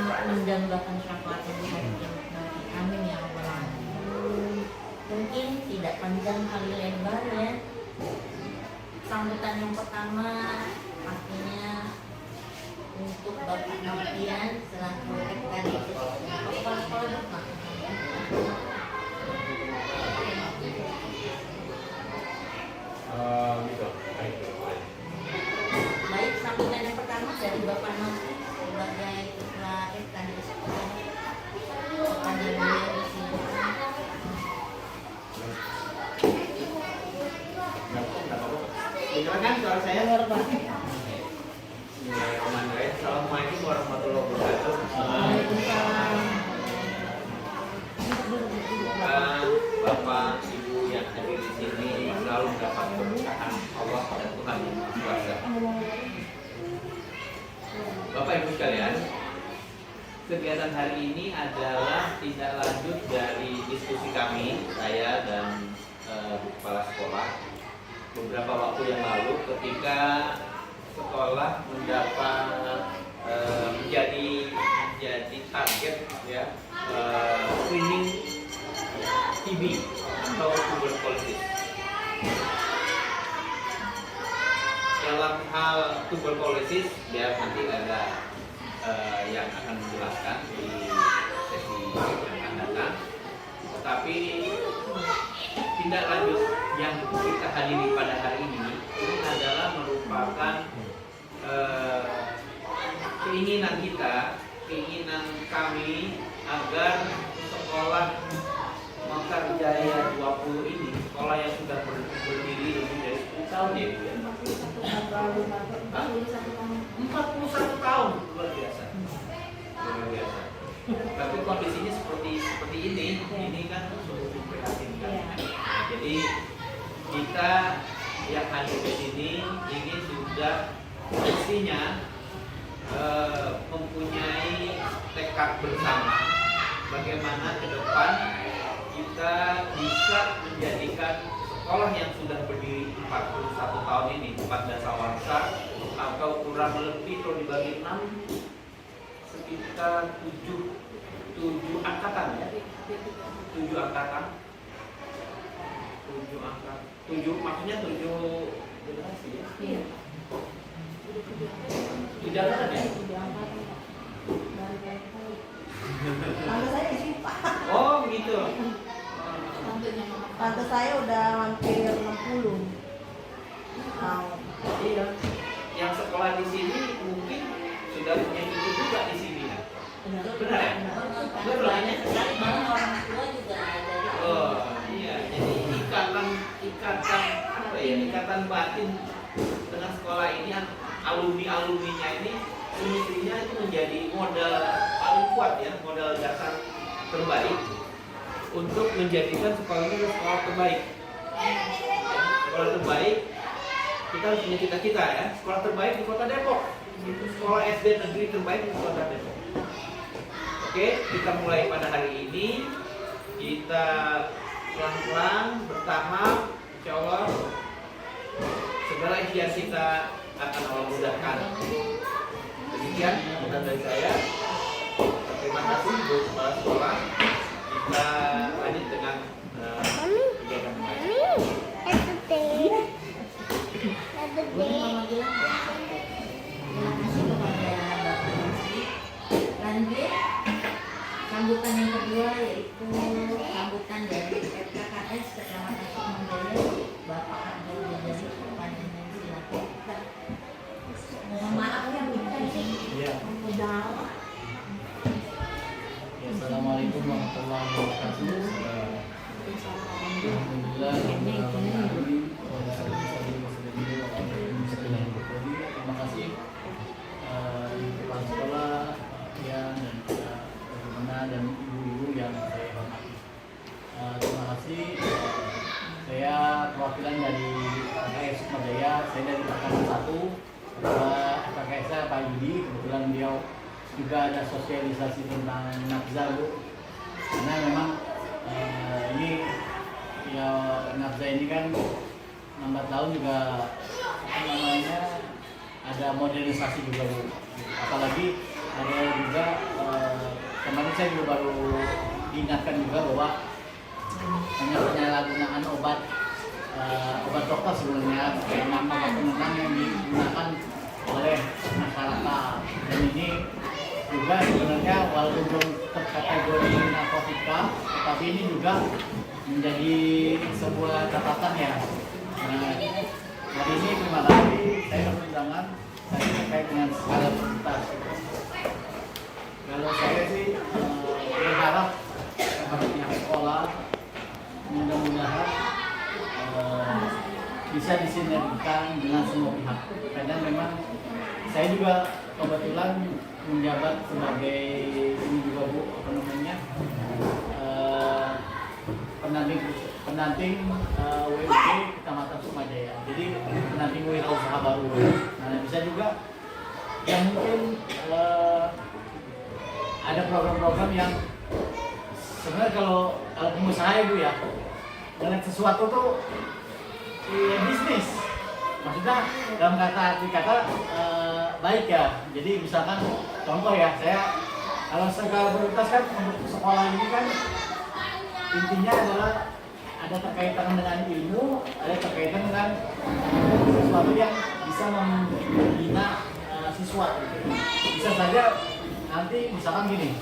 menjanggalkan syafaat yang dihadiri nanti. Amin ya rabbal alamin. Mungkin tidak panjang kali lebar ya. Sambutan yang pertama pastinya untuk Bapak Novian selaku tadi kepala sekolah Bapak. Gitu. Baik, sambutan yang pertama dari Bapak Novi sebagai ketua FKD sekolah. Kepada beliau di sini. Silakan suara saya. Bismillahirrahmanirrahim. Assalamualaikum warahmatullahi wabarakatuh. Waalaikumsalam. Bapak, Ibu yang hadir di sini selalu mendapat keberkahan Allah dan Tuhan yang Maha Kuasa. Bapak Ibu sekalian, kegiatan hari ini adalah tindak lanjut dari diskusi kami, saya dan kepala sekolah beberapa waktu yang lalu ketika sekolah mendapat menjadi target ya screening TB atau tuberkulosis. Dalam hal tuberkulosis biar nanti ada yang akan menjelaskan di sesi yang akan datang. Tetapi tindak lanjut yang kita hadiri pada hari ini adalah merupakan keinginan kita, keinginan kami agar sekolah Mekar Jaya 20 ini, sekolah yang sudah berdiri lebih dari 10 tahun ya Bu ya? 41 tahun, luar biasa. Luar biasa. Tapi kondisinya seperti ini kan sungguh memprihatinkan. Nah, jadi kita yang hadir di sini ini sudah mestinya mempunyai tekad bersama bagaimana ke depan kita bisa menjadikan sekolah yang sudah berdiri 41 tahun ini 4 dasawarsa atau kurang lebih kalau dibagi 6 sekitar 7 angkatan ya. 7 angkatan. 7 maksudnya 7 generasi ya. Iya. Tidak ada ya? Tante saya di sini Pak. Oh begitu. Tante saya udah hampir 60 tahun. Iya. Yang sekolah di sini mungkin sudah punya cucu juga di sini ya. Benar ya? Benar, banyak sekali bahkan orang tua juga ada. Oh iya. Jadi ikatan batin dengan sekolah ini alumninya ini semestinya itu menjadi modal paling kuat ya, modal dasar terbaik untuk menjadikan sekolah ini sekolah terbaik. Ya, sekolah terbaik kita harus punya cita-cita ya, sekolah terbaik di Kota Depok, itu sekolah SD negeri terbaik di Kota Depok. Oke, kita mulai pada hari ini, kita pelan-pelan bertahap, insya Allah segala ikhtiar kita akan Allah mudahkan. Demikian kemudian dari saya. Terima kasih untuk kepala sekolah. Kita lanjut dengan kegiatan lain. Boleh Mama bilang ya. Terima kasih kepada Bapak Novi. Lanjut sambutan yang kedua yaitu sambutan dari FKKS Kecamatan Sukamajaya Bapak Abdul Jazari kepadanya silakan. Mohon maaf ya Bu. Iya. Assalamualaikum warahmatullahi wabarakatuh. Alhamdulillah. Terima kasih kepala sekolah dan bagaimana dan ibu-ibu yang saya hormati. Terima kasih. Saya perwakilan dari FKKS Sukamajaya. Saya dari angkatan 1. FKKS saya Pak Yudi. Kebetulan beliau juga ada sosialisasi tentang nafza Bu. Karena memang ini ya nafza ini kan lambat laun juga apa namanya ada modernisasi juga Bu. Apalagi ada juga kemarin saya juga baru diingatkan juga bahwa penyalahgunaan obat lokal sebenarnya memang obat penenang yang digunakan oleh masyarakat, dan ini juga sebenarnya walaupun belum terkategori narkotika, tetapi ini juga menjadi sebuah catatan ya. Nah, hari ini terima kasih saya undangan tadi terkait dengan skala prioritas. Kalau saya sih berharap kepada pihak sekolah mudah-mudahan bisa disinergikan dengan semua pihak, karena memang saya juga kebetulan menjabat sebagai ini juga Bu, apa namanya, pendamping WUB Kecamatan Sukmajaya. Jadi pendamping wirausaha baru. Nah, bisa juga yang mungkin ada program-program yang sebenarnya kalau pengusaha ya Bu ya, dengan sesuatu tuh ya bisnis. Maksudnya dalam arti kata baik ya. Jadi misalkan contoh ya, saya kalau skala prioritas kan untuk sekolah ini kan intinya adalah ada terkaitan dengan ilmu, ada terkaitan dengan sesuatu yang bisa membina siswa. Bisa saja nanti misalkan gini,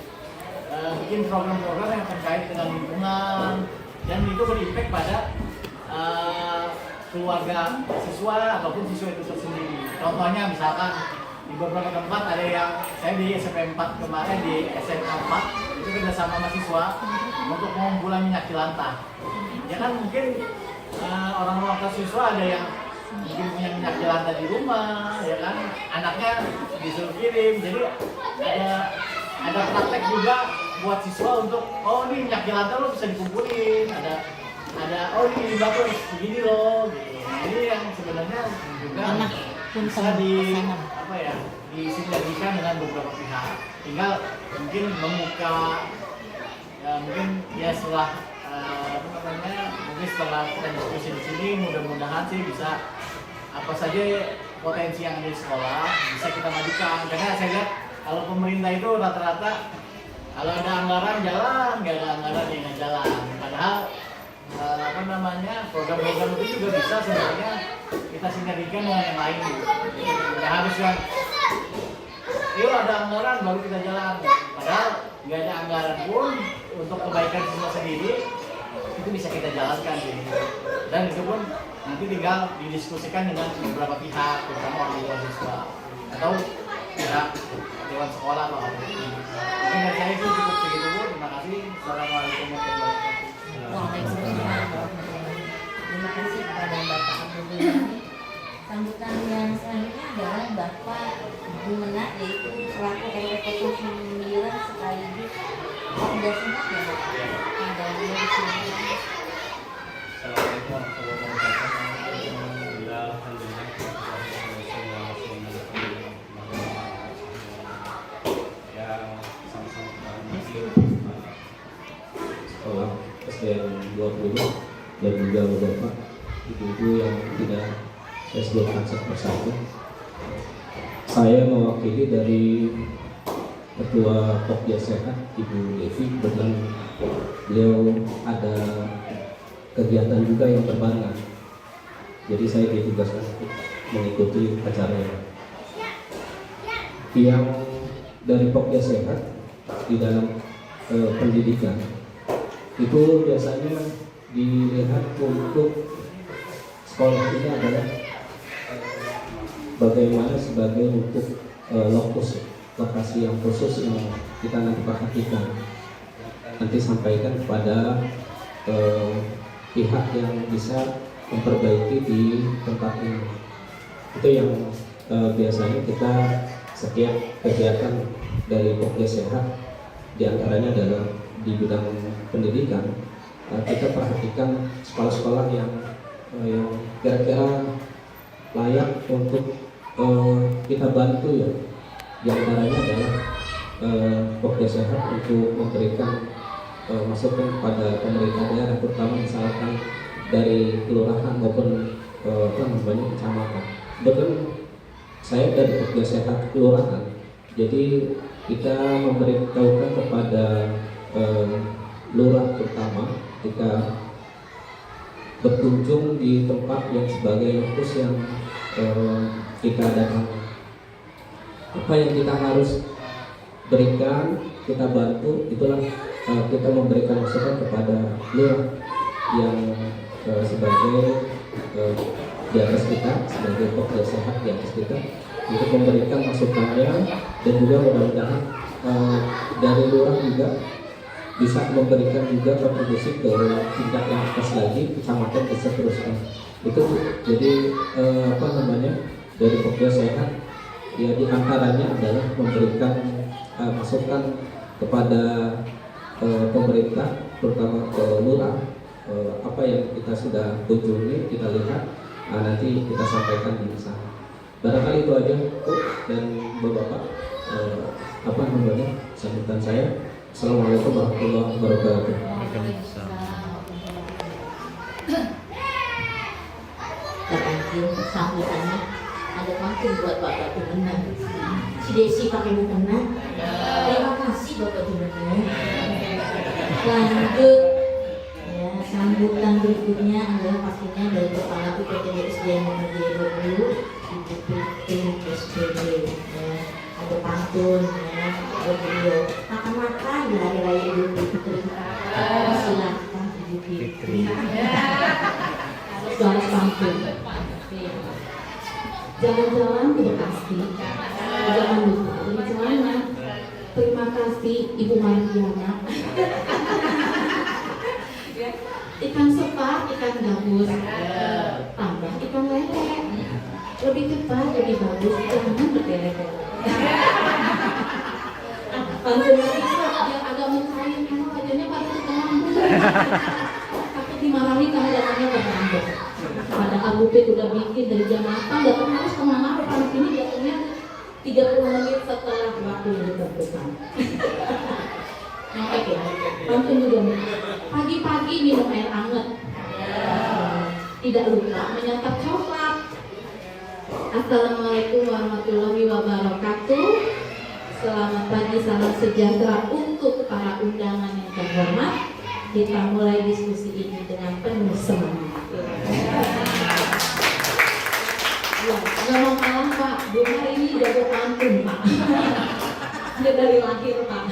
bikin program-program yang terkait dengan lingkungan dan itu berimpact pada keluarga siswa ataupun siswa itu sendiri. Contohnya misalkan di beberapa tempat ada yang saya di SMP 4 kemarin, di SMA 4 itu kerjasama mahasiswa untuk pengumpulan minyak jelantah. Ya kan mungkin orang-orang siswa ada yang mungkin punya minyak jelantah di rumah, ya kan anaknya disuruh kirim. Jadi ada praktek juga buat siswa untuk oh ini minyak jelantah lo bisa dikumpulin, ada oh ini bagus begini loh gitu. Jadi yang sebenarnya juga bisa disinergikan dengan beberapa pihak. Tinggal mungkin membuka mungkin ya setelah mungkin setelah kita diskusi di sini mudah-mudahan sih bisa apa saja potensi yang ada di sekolah bisa kita majukan. Karena saya lihat kalau pemerintah itu rata-rata kalau ada anggaran jalan, nggak ada anggaran ya nggak jalan. Padahal program-program itu juga bisa sebenarnya kita sinergikan dengan yang lain. Ya harus kan, yuk ada anggaran baru kita jalan. Padahal nggak ada anggaran pun untuk kebaikan siswa sendiri itu bisa kita jalankan sih. Dan itu pun nanti tinggal didiskusikan dengan beberapa pihak, terutama orang tua siswa atau pihak dewan sekolah atau apa. Mungkin dari saya itu cukup segitu Bu. Terima kasih. Assalamualaikum warahmatullahi wabarakatuh. Waalaikumsalam. Terima kasih kepada Bapak Abdul. Sambutan yang selanjutnya adalah Bapak Guna, yaitu selaku RW 09 sekaligus sudah sehat ya Bapak. Ada di sini. Assalamualaikum warahmatullahi wabarakatuh. Alhamdulillah. Ya, sama-sama sekolah SDN 20 dan juga beberapa ibu-ibu yang tidak saya sebutkan satu persatu. Saya mewakili dari Ketua Pokja Sehat Ibu Devi, kebetulan beliau ada kegiatan juga yang berbarengan. Jadi saya ditugaskan untuk mengikuti acaranya. Yang dari Pokja Sehat di dalam pendidikan itu biasanya dilihat untuk sekolah ini adalah bagaimana sebagai untuk lokasi yang khusus yang kita nanti perhatikan, nanti sampaikan kepada pihak yang bisa memperbaiki di tempat ini. Itu yang biasanya kita setiap kegiatan dari Pokja Sehat diantaranya adalah di bidang pendidikan, kita perhatikan sekolah-sekolah yang kira-kira layak untuk kita bantu ya. Di antaranya adalah Pokja Sehat untuk memberikan masukan kepada pemerintah daerah, terutama misalkan dari kelurahan maupun kecamatan. Betul, saya dari Pokja Sehat kelurahan Jadi kita memberitahukan kepada lurah terutama ketika berkunjung di tempat yang sebagai lokus yang kita datangi. Apa yang kita harus berikan, kita bantu, itulah kita memberikan masukan kepada lurah yang sebagai di atas kita, sebagai pokok sehat di atas kita, untuk memberikan masukannya, dan juga mudah-mudahan dari lurah juga bisa memberikan juga kontribusi ke tingkat yang atas lagi, kecamatan dan seterusnya. Itu jadi dari pokok sehat ya, diantaranya adalah memberikan masukan kepada pemerintah, terutama ke lurah, apa yang kita sudah kunjungi, kita lihat, nanti kita sampaikan di sana. Barangkali itu aja Bu dan Bapak, sambutan saya. Assalamualaikum warahmatullahi wabarakatuh. Terakhir sambutannya ada pantun buat Bapak Gubernur. Si Desi pakai mukena. Terima kasih Bapak Gubernur. Lanjut ya, sambutan berikutnya adalah pastinya dari Kepala UPTD SDN nomor 20 Ibu Putri SPB ya. Ada pantun ya, ada beliau makan-makan di hari raya Idul Fitri. Silakan Ibu Fitri. Soal pantun. Jalan-jalan ke Bekasi, jangan lupa beli celana. Terima kasih Ibu Mariana. Ikan sepat, ikan gabus, tambah ikan lele. Lebih cepat, lebih bagus, jangan bertele-tele. Pantun yang agak mencair karena wajahnya baru terganggu. Takut dimarahi karena datangnya terganggu. Padahal Bupit udah bikin dari jam 8, datang harus kemana depan sini, datangnya 30 menit setelah waktu yang ditentukan. Oke, pantun juga nih. Pagi-pagi minum air hangat. Tidak lupa menyantap coklat. Assalamualaikum warahmatullahi wabarakatuh. Selamat pagi, salam sejahtera untuk para undangan yang terhormat. Kita mulai diskusi ini dengan penuh semangat. Ya, nggak mau kalah Pak. Bu hari ini jago pantun Pak. Dia dari lahir Pak.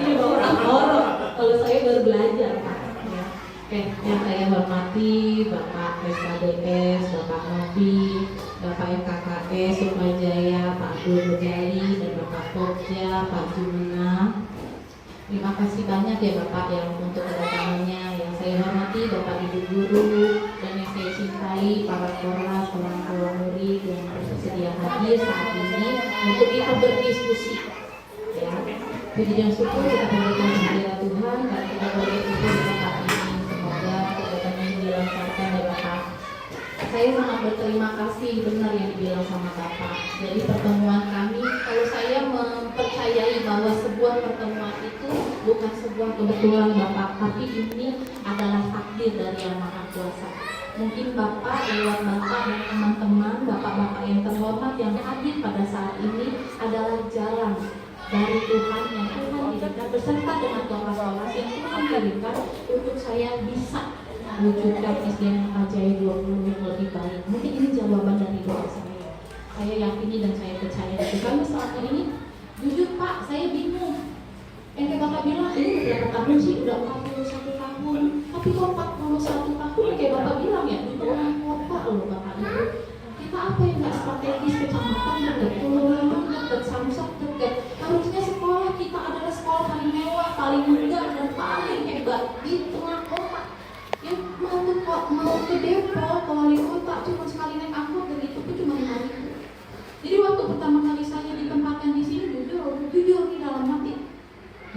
Ini bawa orang. Kalau saya baru belajar Pak. Ya. Oke, yang saya hormati Bapak SKDS, Bapak Novi, Bapak FKKS, Sukmajaya, Pak Abdul Mujali, dan Bapak Pokja, Pak Jumena. Terima kasih banyak ya Bapak yang untuk kedatangannya. Yang saya hormati Bapak Ibu Guru dan yang saya cintai para kelas, orang tua murid yang bersedia hadir saat ini untuk kita berdiskusi. Ya, puji dan syukur kita berikan kepada Tuhan dan kita boleh ikut di tempat ini. Semoga kegiatan ini dilancarkan ya Bapak. Saya sangat berterima kasih benar yang dibilang sama Bapak. Jadi pertemuan kami, kalau saya mempercayai bahwa sebuah pertemuan itu bukan sebuah kebetulan Bapak, tapi ini adalah takdir dari Yang Maha Kuasa. Mungkin Bapak lewat Bapak dan teman-teman, Bapak-Bapak yang terhormat yang hadir pada saat ini adalah jalan dari Tuhan yang Tuhan izinkan beserta dengan doa-doa yang Tuhan berikan untuk saya bisa wujudkan SDN Ajaya 20 yang lebih baik. Mungkin ini jawaban dari doa saya. Saya yakini dan saya percaya itu. Karena saat ini, jujur Pak, saya bingung. Yang kayak Bapak bilang, ini udah berapa tahun sih? Udah 41 tahun. Tapi kok 41 tahun, kayak Bapak bilang ya, itu orang kota loh Bapak Ibu. Kita apa yang nggak strategis, kecamatan dekat, kelurahan dekat, samsat dekat. Harusnya sekolah kita adalah sekolah paling mewah, paling megah, dan paling hebat di tengah kota. Yang mau ke Depok, ke wali kota, cuma sekali naik angkot dan itu pun cuma 5.000. Jadi waktu pertama kali saya ditempatkan di sini, jujur di dalam hati,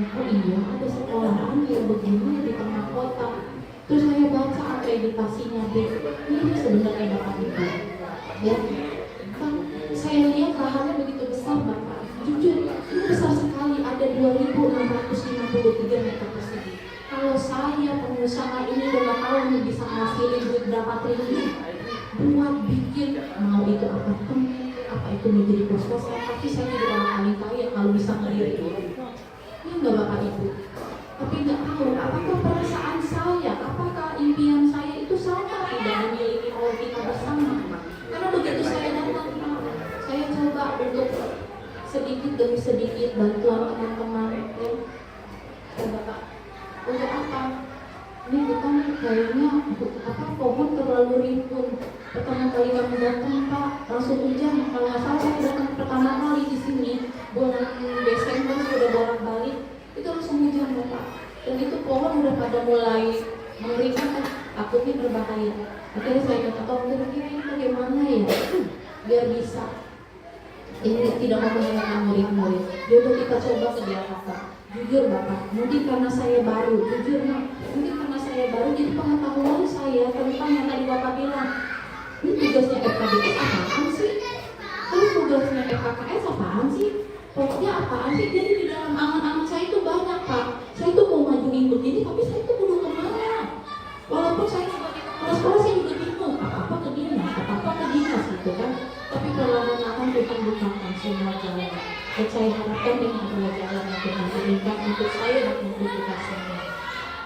oh iya ada sekolahan yang begini di tengah kota. Terus saya baca akreditasinya, ini sebenarnya Bapak Ibu. Ya, kan saya lihat lahannya begitu besar Bapak. Jujur, ini besar sekali, ada 2.653 meter persegi. Kalau saya pengusaha ini udah tahu bisa ngasilin duit berapa triliun buat bikin, mau itu apartemen, apa itu menjadi kos-kosan, tapi saya Bapak Ibu. Tapi nggak tahu apakah perasaan saya, apakah impian saya itu sama tidak memiliki hal kita bersama. Karena begitu saya datang, saya coba untuk sedikit demi sedikit bantuan teman-teman, ya. Dan Bapak, untuk apa? Ini bukan kayaknya pohon terlalu rimbun. Pertama kali kami datang Pak, langsung hujan. Kalau nggak salah saya datang pertama kali di sini bulan Desember sudah bolak-balik, itu langsung hujan Bapak. Dan itu pohon udah pada mulai mengerikan, takutnya berbahaya. Akhirnya saya kata, oh kira-kira ini bagaimana ya biar bisa ini tidak membahayakan murid-murid. Yaudah kita coba ke dia kata, jujur Bapak, mungkin karena saya baru, jujur Mak, mungkin karena saya baru, jadi pengetahuan saya tentang yang tadi Bapak bilang, ini tugasnya FKDS apaan sih? Terus tugasnya FKKS apaan sih? Pokoknya apaan sih? Jadi di dalam angan-angan saya itu banyak Pak. Saya itu mau majuin begini, tapi saya itu perlu kemana? Walaupun saya sebagai kepala sekolah saya juga bingung, apa-apa ke dinas, apa-apa ke dinas gitu kan. Tapi perlahan-lahan Tuhan bukakan semua jalan. Dan saya harapkan dengan semua jalan yang Tuhan berikan untuk saya dan untuk kita semua.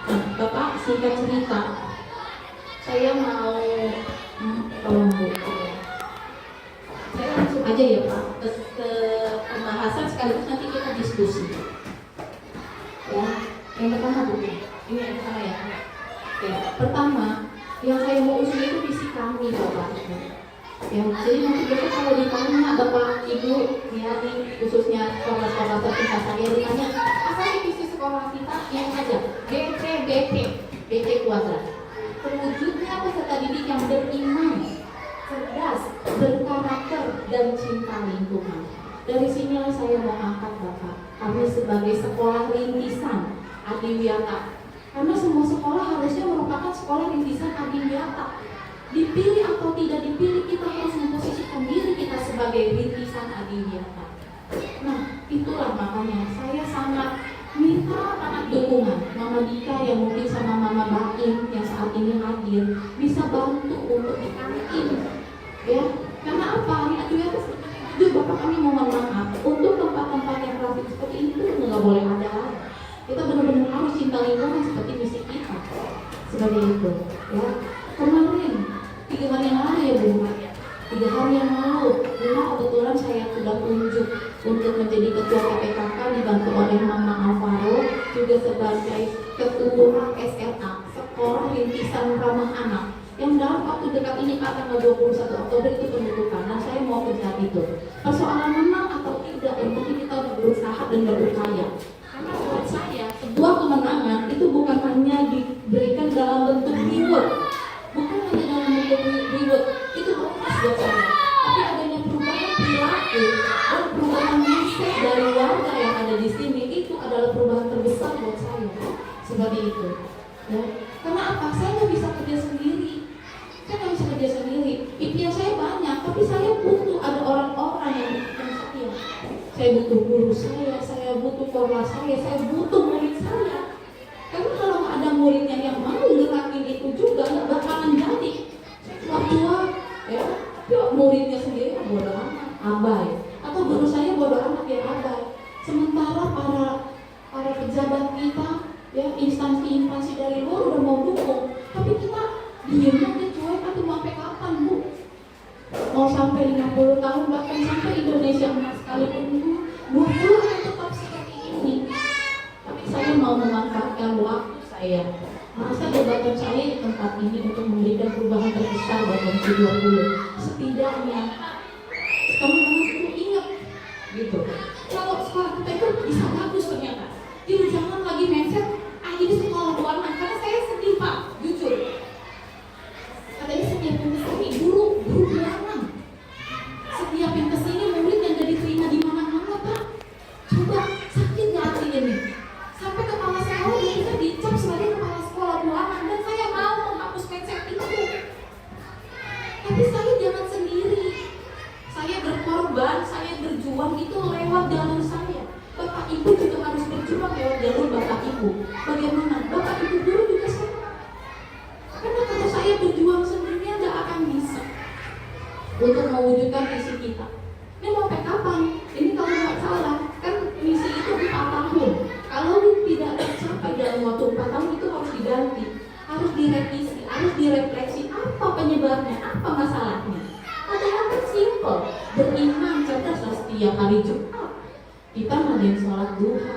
Nah, Bapak singkat cerita, saya mau tolong Bu. Saya langsung aja ya Pak ke pembahasan sekaligus nanti kita diskusi. Ya, yang pertama Bu, ini yang pertama ya. Oke, pertama yang saya mau usul itu visi kami Bapak Ibu. Ya, jadi nanti besok kalau ditanya Bapak Ibu, ya nih khususnya sekolah-sekolah tercinta saya ditanya apa sih visi sekolah kita yang aja BT kuadrat. Terwujudnya peserta didik yang beriman, cerdas, berkarakter dan cinta lingkungan. Dari sinilah saya mau angkat Bapak, kami sebagai sekolah rintisan Adiwiyata. Karena semua sekolah harusnya merupakan sekolah rintisan Adiwiyata. Dipilih atau tidak dipilih, kita harus memposisikan diri kita sebagai rintisan Adiwiyata. Nah, itulah makanya saya sangat minta anak dukungan Mama Dika yang mungkin sama Mama Baim yang saat ini hadir bisa bantu untuk di kantin, ya. Karena apa? Ini Adiwiyata sebenarnya Bapak kami mohon maaf untuk tempat-tempat yang rapi seperti itu nggak boleh ada lagi. Kita benar-benar harus cinta lingkungan seperti misi kita sebagai itu, ya. Kemarin 3 hari yang lalu ya Bu, 3 hari yang lalu Bunda kebetulan saya sudah tunjuk untuk menjadi ketua KPKK dibantu oleh Mama Alvaro juga sebagai ketua SRA Sekolah Rintisan Ramah Anak yang dalam waktu dekat ini Pak tanggal 21 Oktober itu penutupan dan saya mau kejar itu. Persoalan menang atau tidak yang penting kita berusaha dan berupaya. Karena buat saya sebuah kemenangan itu bukan hanya diberikan dalam bentuk reward, bukan hanya dalam bentuk reward, itu bonus buat saya. Tapi adanya perubahan perilaku dan perubahan mindset dari warga yang ada di sini itu adalah perubahan terbesar buat saya. Seperti itu, ya. Karena apa? Saya nggak bisa kerja sendiri. Saya nggak bisa kerja sendiri. Impian saya banyak, tapi saya butuh ada orang-orang yang mendukung saya. Saya butuh guru saya butuh korla saya butuh murid saya. Karena kalau nggak ada muridnya yang mau gerakin itu juga nggak bakalan jadi. Cuma ya, muridnya sendiri bodoh amat, abai. Atau guru saya bodoh amat ya abai. Sementara para pejabat kita, ya instansi-instansi dari luar udah mau dukung, tapi kita diem aja cuek atau mau sampai kapan Bu? Mau sampai 50 tahun bahkan sampai Indonesia emas sekalipun 20 akan tetap seperti ini. Tapi saya mau memanfaatkan waktu saya, masa jabatan saya di tempat ini untuk memberikan perubahan terbesar buat 2020. Setidaknya teman-teman perlu ingat gitu. Kalau sekolah kita itu bisa bagus ternyata. Jadi jangan lagi mindset jadi sekolah luar, karena saya sedih Pak, jujur. Katanya setiap yang kesini guru bilangan, setiap yang kesini murid yang jadi terima di mana-mana Pak. Coba sakit nggak hatinya nih? Sampai kepala sekolah kita dicap sebagai kepala sekolah ruangan dan saya mau menghapus mindset itu. Tapi saya jangan sendiri. Saya berkorban, saya berjuang itu lewat jalur saya. Bapak Ibu juga harus berjuang lewat jalur Bapak Ibu. Bagaimana? Bapak Ibu guru juga sama. Karena kalau saya berjuang sendirian nggak akan bisa untuk mewujudkan visi kita. Ini mau sampai kapan? Ini kalau nggak salah, kan misi itu 4 tahun. Kalau kita ngadain sholat duha,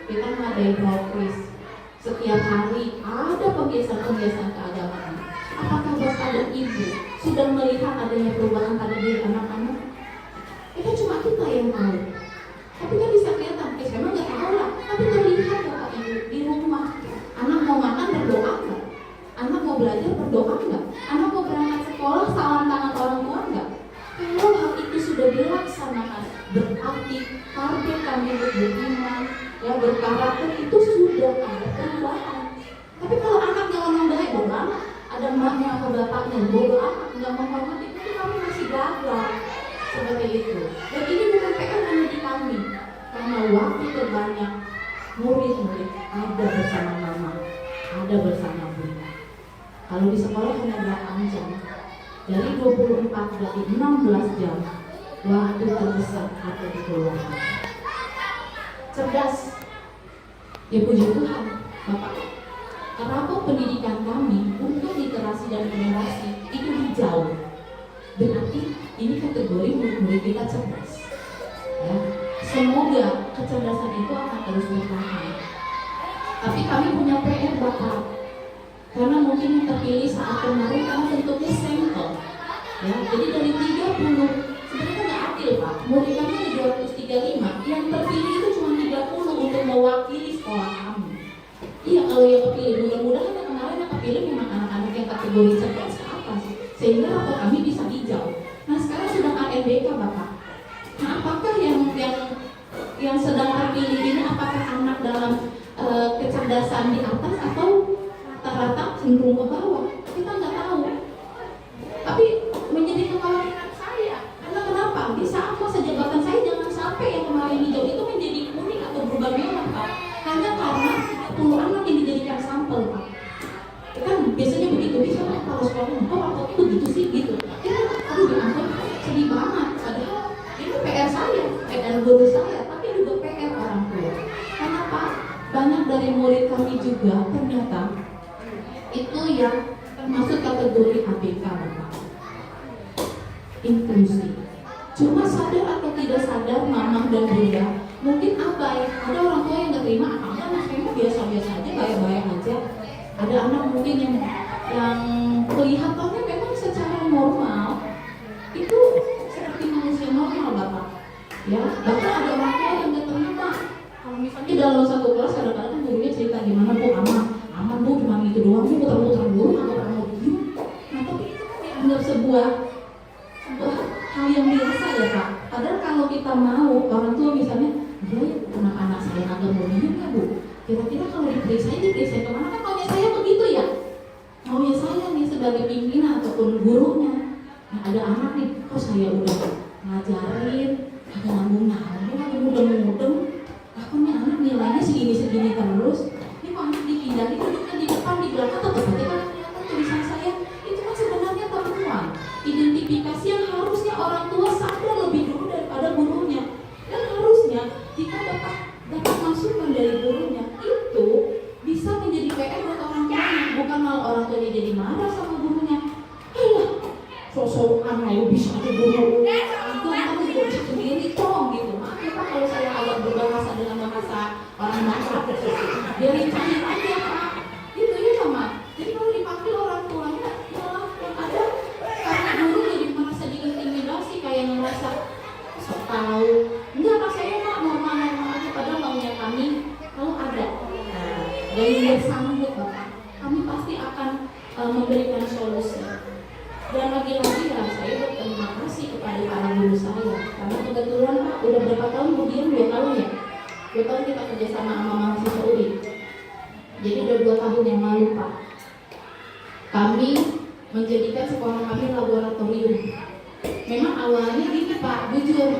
kita ngadain rokris. Setiap hari ada kebiasaan-kebiasaan keagamaan. Apakah bapak dan ibu sudah melihat adanya perubahan pada diri anak-anak? Itu cuma kita yang tahu. Tapi kan bisa kelihatan, saya memang nggak tahu lah. Tapi terlihat bapak ibu di rumah. Anak mau makan berdoa nggak? Anak mau belajar berdoa nggak? Anak mau berangkat sekolah salam tangan orang tua nggak? Kalau hal itu sudah dilaksanakan, berarti target kami untuk beriman, ya berkarakter itu sudah ada perubahan. Tapi kalau anak yang ngomong baik, bodoh amat, ada emaknya atau bapaknya, bodoh amat, nggak menghormati, itu kami masih gagal seperti itu. Dan ini bukan PR hanya di kami, karena waktu terbanyak murid-murid ada bersama mama, ada bersama bunda. Kalau di sekolah hanya 8 jam, dari 24 berarti 16 jam waktu terbesar ada di keluarga. Cerdas, ya puji Tuhan, Bapak. Kenapa pendidikan kami untuk literasi dan generasi itu hijau? Berarti ini kategori murid-murid kita cerdas. Ya, semoga kecerdasan itu akan terus bertahan. Tapi kami punya PR Bapak. Karena mungkin yang terpilih saat kemarin karena bentuknya sampel, ya. Jadi dari 30 sebenarnya nggak adil Pak. Murid kami ada 235, yang terpilih itu cuma 30 untuk mewakili sekolah kami. Iya, kalau yang terpilih mudah-mudahan yang kemarin yang terpilih memang anak-anak yang kategori cerdas ke atas, sehingga rapor kami bisa hijau. Nah sekarang sudah ANBK Bapak. Nah apakah yang sedang terpilih ini apakah anak dalam kecerdasan di atas atau rata-rata cenderung ke bawah? Kita nggak tahu. Tapi menjadi kekhawatiran saya. Karena kenapa? Di saat masa jabatan saya jangan sampai yang kemarin hijau itu menjadi kuning atau berubah merah Pak. Hanya karena 10 anak yang dijadikan sampel Pak. Kan biasanya begitu. Bisa kalau sekolah kok rapotnya begitu sih gitu. Ya harus diangkat sedih banget. Padahal ini PR saya, PR guru saya, tapi juga PR orang tua. Karena Pak, banyak dari murid kami juga ternyata itu yang termasuk kategori ABK Bapak, inklusi. Cuma sadar atau tidak sadar mama dan bunda mungkin abai. Ada orang tua yang nggak terima, anak saya biasa-biasa aja, baik-baik aja. Ada anak mungkin yang kelihatannya memang secara normal itu seperti manusia normal Bapak. Ya, bahkan ada orang tua yang nggak terima. Kalau misalnya dalam satu kelas kadang-kadang gurunya cerita gimana Bu aman Bu, cuma itu doang Bu, putar-putar dulu atau orang mau diem. Nah tapi itu kan dianggap sebuah hal yang biasa ya Pak. Padahal kalau kita mau orang tua misalnya, ya anak-anak saya agak mau diem ya Bu, kira-kira kalau diperiksa kemana? Kan maunya saya begitu ya, maunya saya nih sebagai pimpinan ataupun gurunya. Nah ada anak nih, kok saya udah ngajarin agak nanggung-nanggung, agak mudeng-mudeng, aku nih anak nilainya segini-segini terus. Anak dipindahin duduknya di depan, di belakang, tetap aja kan kelihatan tulisan saya. Itu kan sebenarnya temuan identifikasi yang harusnya orang tua sadar lebih dulu daripada gurunya. Dan harusnya jika dapat masukan dari gurunya, itu bisa menjadi PR buat orang tuanya. Bukan malah orang tuanya jadi marah sama gurunya. Alah, sok-sokan ayo bisa aja guru. Kamu juga bisa sendiri toh gitu. Maaf ya Pak kalau saya agak berbahasa dengan bahasa orang Batak. Biarin cari aja Pak. Gitu ya sama. Jadi kalau dipanggil orang tuanya malah yang ada karena guru jadi merasa diintimidasi, kayak ngerasa sok tahu. Enggak Pak, saya Pak normal-normal aja. Padahal maunya kami kalau ada dari bersambut Bapak, kami pasti akan memberikan solusi. Dan lagi-lagi ya saya berterima kasih kepada para guru saya karena kebetulan Pak udah berapa tahun, kemudian 2 tahun ya, 2 tahun kita kerjasama sama mahasiswa UIN. Jadi udah 2 tahun yang lalu Pak, kami menjadikan sekolah kami laboratorium. Memang awalnya gini Pak, jujur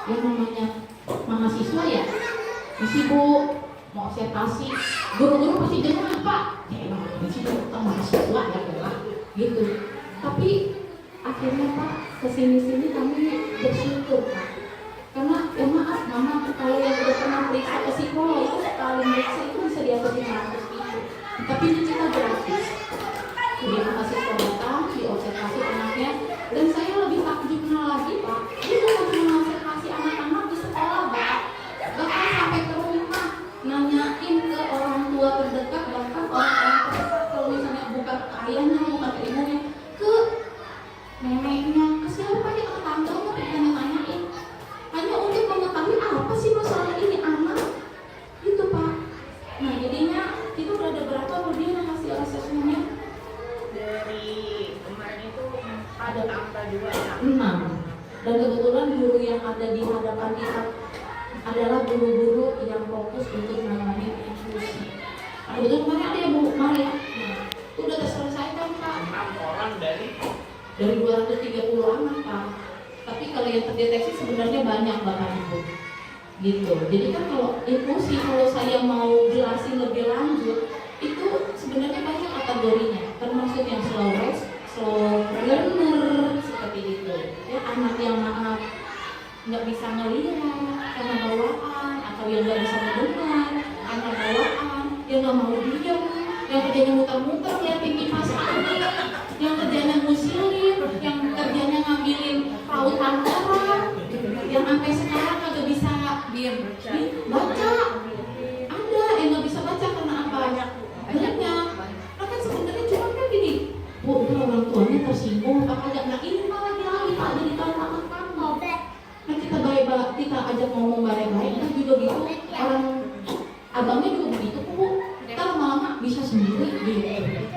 yang namanya mahasiswa ya mesti Bu mau observasi, guru-guru pasti dengar Pak, ya emang sih mahasiswa ya Pak gitu. Tapi akhirnya Pak kesini-sini kami bersyukur Pak, karena ya maaf mama kalau yang udah pernah periksa ke psikolog itu sekali periksa itu bisa diatur 500 ribu, tapi ini kita gratis. Jadi mahasiswa datang diobservasi anaknya, dan saya lebih takjubnya lagi Pak, dia bukan cuma observasi anak-anak di sekolah Pak, adalah guru-guru yang fokus untuk menangani inklusi. Nah, betul kemarin ada ya Bu Maria. Nah, itu udah terselesaikan Pak. 6 orang dari 230 anak Pak. Tapi kalau yang terdeteksi sebenarnya banyak Bapak Ibu. Gitu. Jadi kan kalau inklusi, kalau saya mau jelasin lebih lanjut, itu sebenarnya banyak kategorinya. Termasuk yang slow learner seperti itu. Ya, anak yang maaf nggak bisa ngelihat karena bawaan, atau yang nggak bisa mendengar karena bawaan, yang nggak mau diam, yang kerjanya muter-muter liatin kipas angin, yang kerjanya musilin, yang kerjanya ngambilin pautan orang, yang sampai sekarang kagak bisa baca. Ada yang nggak bisa baca karena apa? Banyak. Nah kan sebenarnya cuma kan gini, Bu, itu orang tuanya tersinggung apa kagak? Nah ini malah lagi Pak jadi tantangan kamu. Nah kita ajak ngomong baik-baik, kan juga gitu. Orang abangnya juga begitu Bu. Ntar lama-lama bisa sendiri gitu.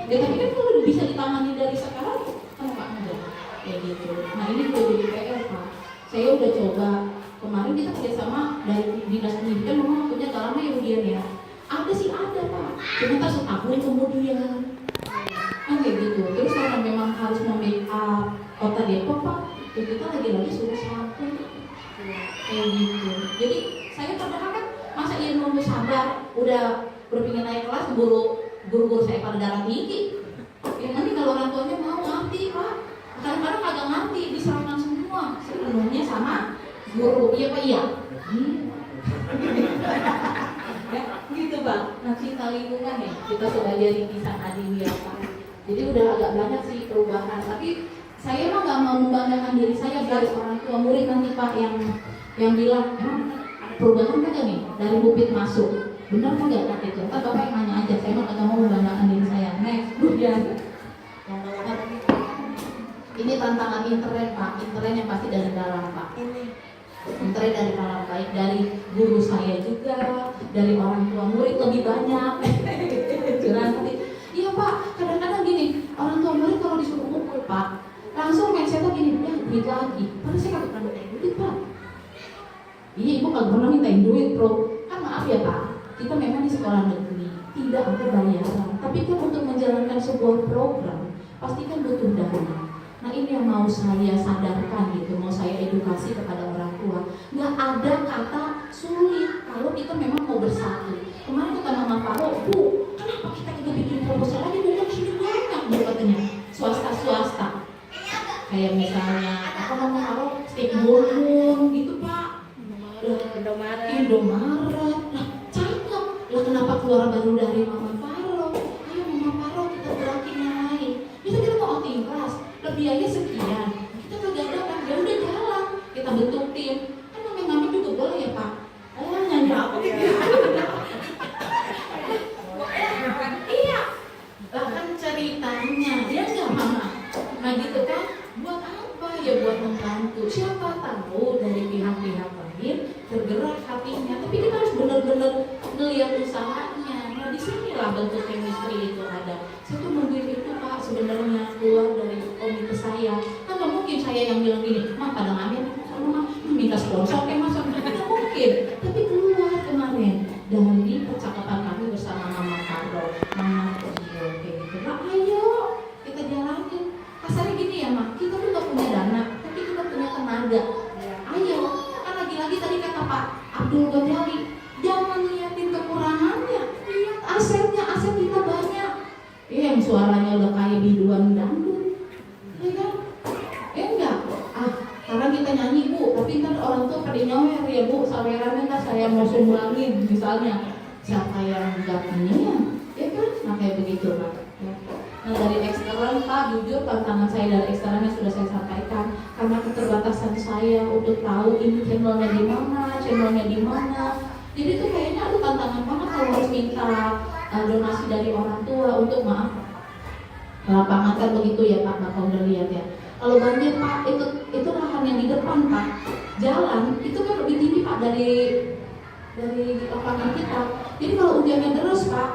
Ya tapi kan kalau bisa ditangani dari sekarang, kenapa enggak? Kayak gitu. Nah ini juga jadi PR Pak. Saya udah coba, kemarin kita kerjasama dari dinas pendidikan, memang waktunya gak lama ya ujian ya. Ada sih ada Pak, cuma ntar setahun kemudian. Kan kayak gitu. Terus karena memang harus make up kota Depok Pak, ya kita lagi-lagi suruh satu. Kayak gitu. Jadi saya terdekat kan, masa ia nunggu sabar, udah berpikir naik kelas, guru-guru saya pada darah tinggi. Yang nanti kalau orang tuanya mau ngerti Pak, kadang-kadang kagak ngerti, diserahkan semua sepenuhnya sama guru. Iya Pak, iya. Ya, gitu Pak. Nah cinta lingkungan ya, kita sudah jadi kisah Adiwia Pak. Jadi udah agak banyak sih perubahan. Tapi saya mah nggak mau membanggakan diri saya dari orang tua murid nanti Pak yang bilang, perubahan kagak nih dari bupit masuk. Benar kan nggak itu? Ntar Bapak yang nanya aja, saya mah nggak mau membanggakan diri saya. Next, kemudian ini tantangan internet Pak, internet yang pasti dari dalam Pak. Internet dari dalam, baik dari guru saya juga, dari orang tua murid lebih banyak. Nanti, iya Pak, kadang-kadang gini, orang tua murid kalau disuruh kumpul Pak, langsung mindsetnya gini, ya duit lagi. Padahal saya nggak pernah mintain duit Pak. Iya Ibu nggak pernah mintain duit Bro. Kan maaf ya Pak, kita memang di sekolah negeri tidak ada bayaran, tapi kan untuk menjalankan sebuah program pasti kan butuh dana. Nah ini yang mau saya sadarkan gitu, mau saya edukasi kepada orang tua. Nggak ada kata sulit kalau kita memang mau bersatu. Kemarin kata Mama Faro, Bu, kenapa kita tidak bikin proposal lagi? Bukan sini banyak Bu katanya, swasta. Kayak misalnya apa Mama Faro, steak bourbon gitu Pak. Indomaret. Nah cakep. Lah kenapa keluar baru dari Mama Faro? Ayo Mama Faro kita gerakin yang lain. Bisa kita mau outing kelas, biaya sekian, kita kagak ada kan, ya udah jalan, kita bentuk tim, kan ngamen juga boleh ya Pak, nyanyi apa gitu, iya, lah kan ceritanya, dia nggak Mama, nah gitu kan, buat apa ya, buat membantu, siapa tahu dari pihak-pihak lain tergerak hatinya, tapi kita harus benar-benar ngelihat usahanya. Nah disinilah bentuk chemistry itu ada. Saya tuh nungguin itu Pak sebenarnya keluar dari komite saya. Kan nggak mungkin saya yang bilang gini, Mah pada ngamen sama minta sponsor kayak masa nggak mungkin. Tapi keluar kemarin dari percakapan kami bersama Mama Faro, Mama Faro kayak gitu. Nah ayo kita jalanin. Kasarnya gini ya Mak, kita tuh nggak punya dana, tapi kita punya tenaga. Ayo, kan lagi-lagi tadi kata Pak Abdul Ghazali, jangan liatin kekurangannya, lihat asetnya, aset kita banyak. Yang suaranya udah kayak biduan dangdut, ya kan? Enggak, karena kita nyanyi Bu, tapi kan orang tua pada nyawer ya Bu, sawerannya kan saya mau sumbangin misalnya, siapa yang enggak punya, ya kan? Nah kayak begitu Pak. Nah dari eksternal Pak, jujur tantangan saya dari eksternalnya sudah saya sampaikan, karena keterbatasan saya untuk tahu ini channelnya di mana. Jadi itu kayaknya ada tantangan banget kalau harus minta donasi dari orang tua untuk maaf lapangan kan begitu ya Pak, Bapak udah lihat ya. Kalau banjir Pak, itu lahan yang di depan Pak, jalan itu kan lebih tinggi Pak dari lapangan kita. Jadi kalau hujannya deras Pak,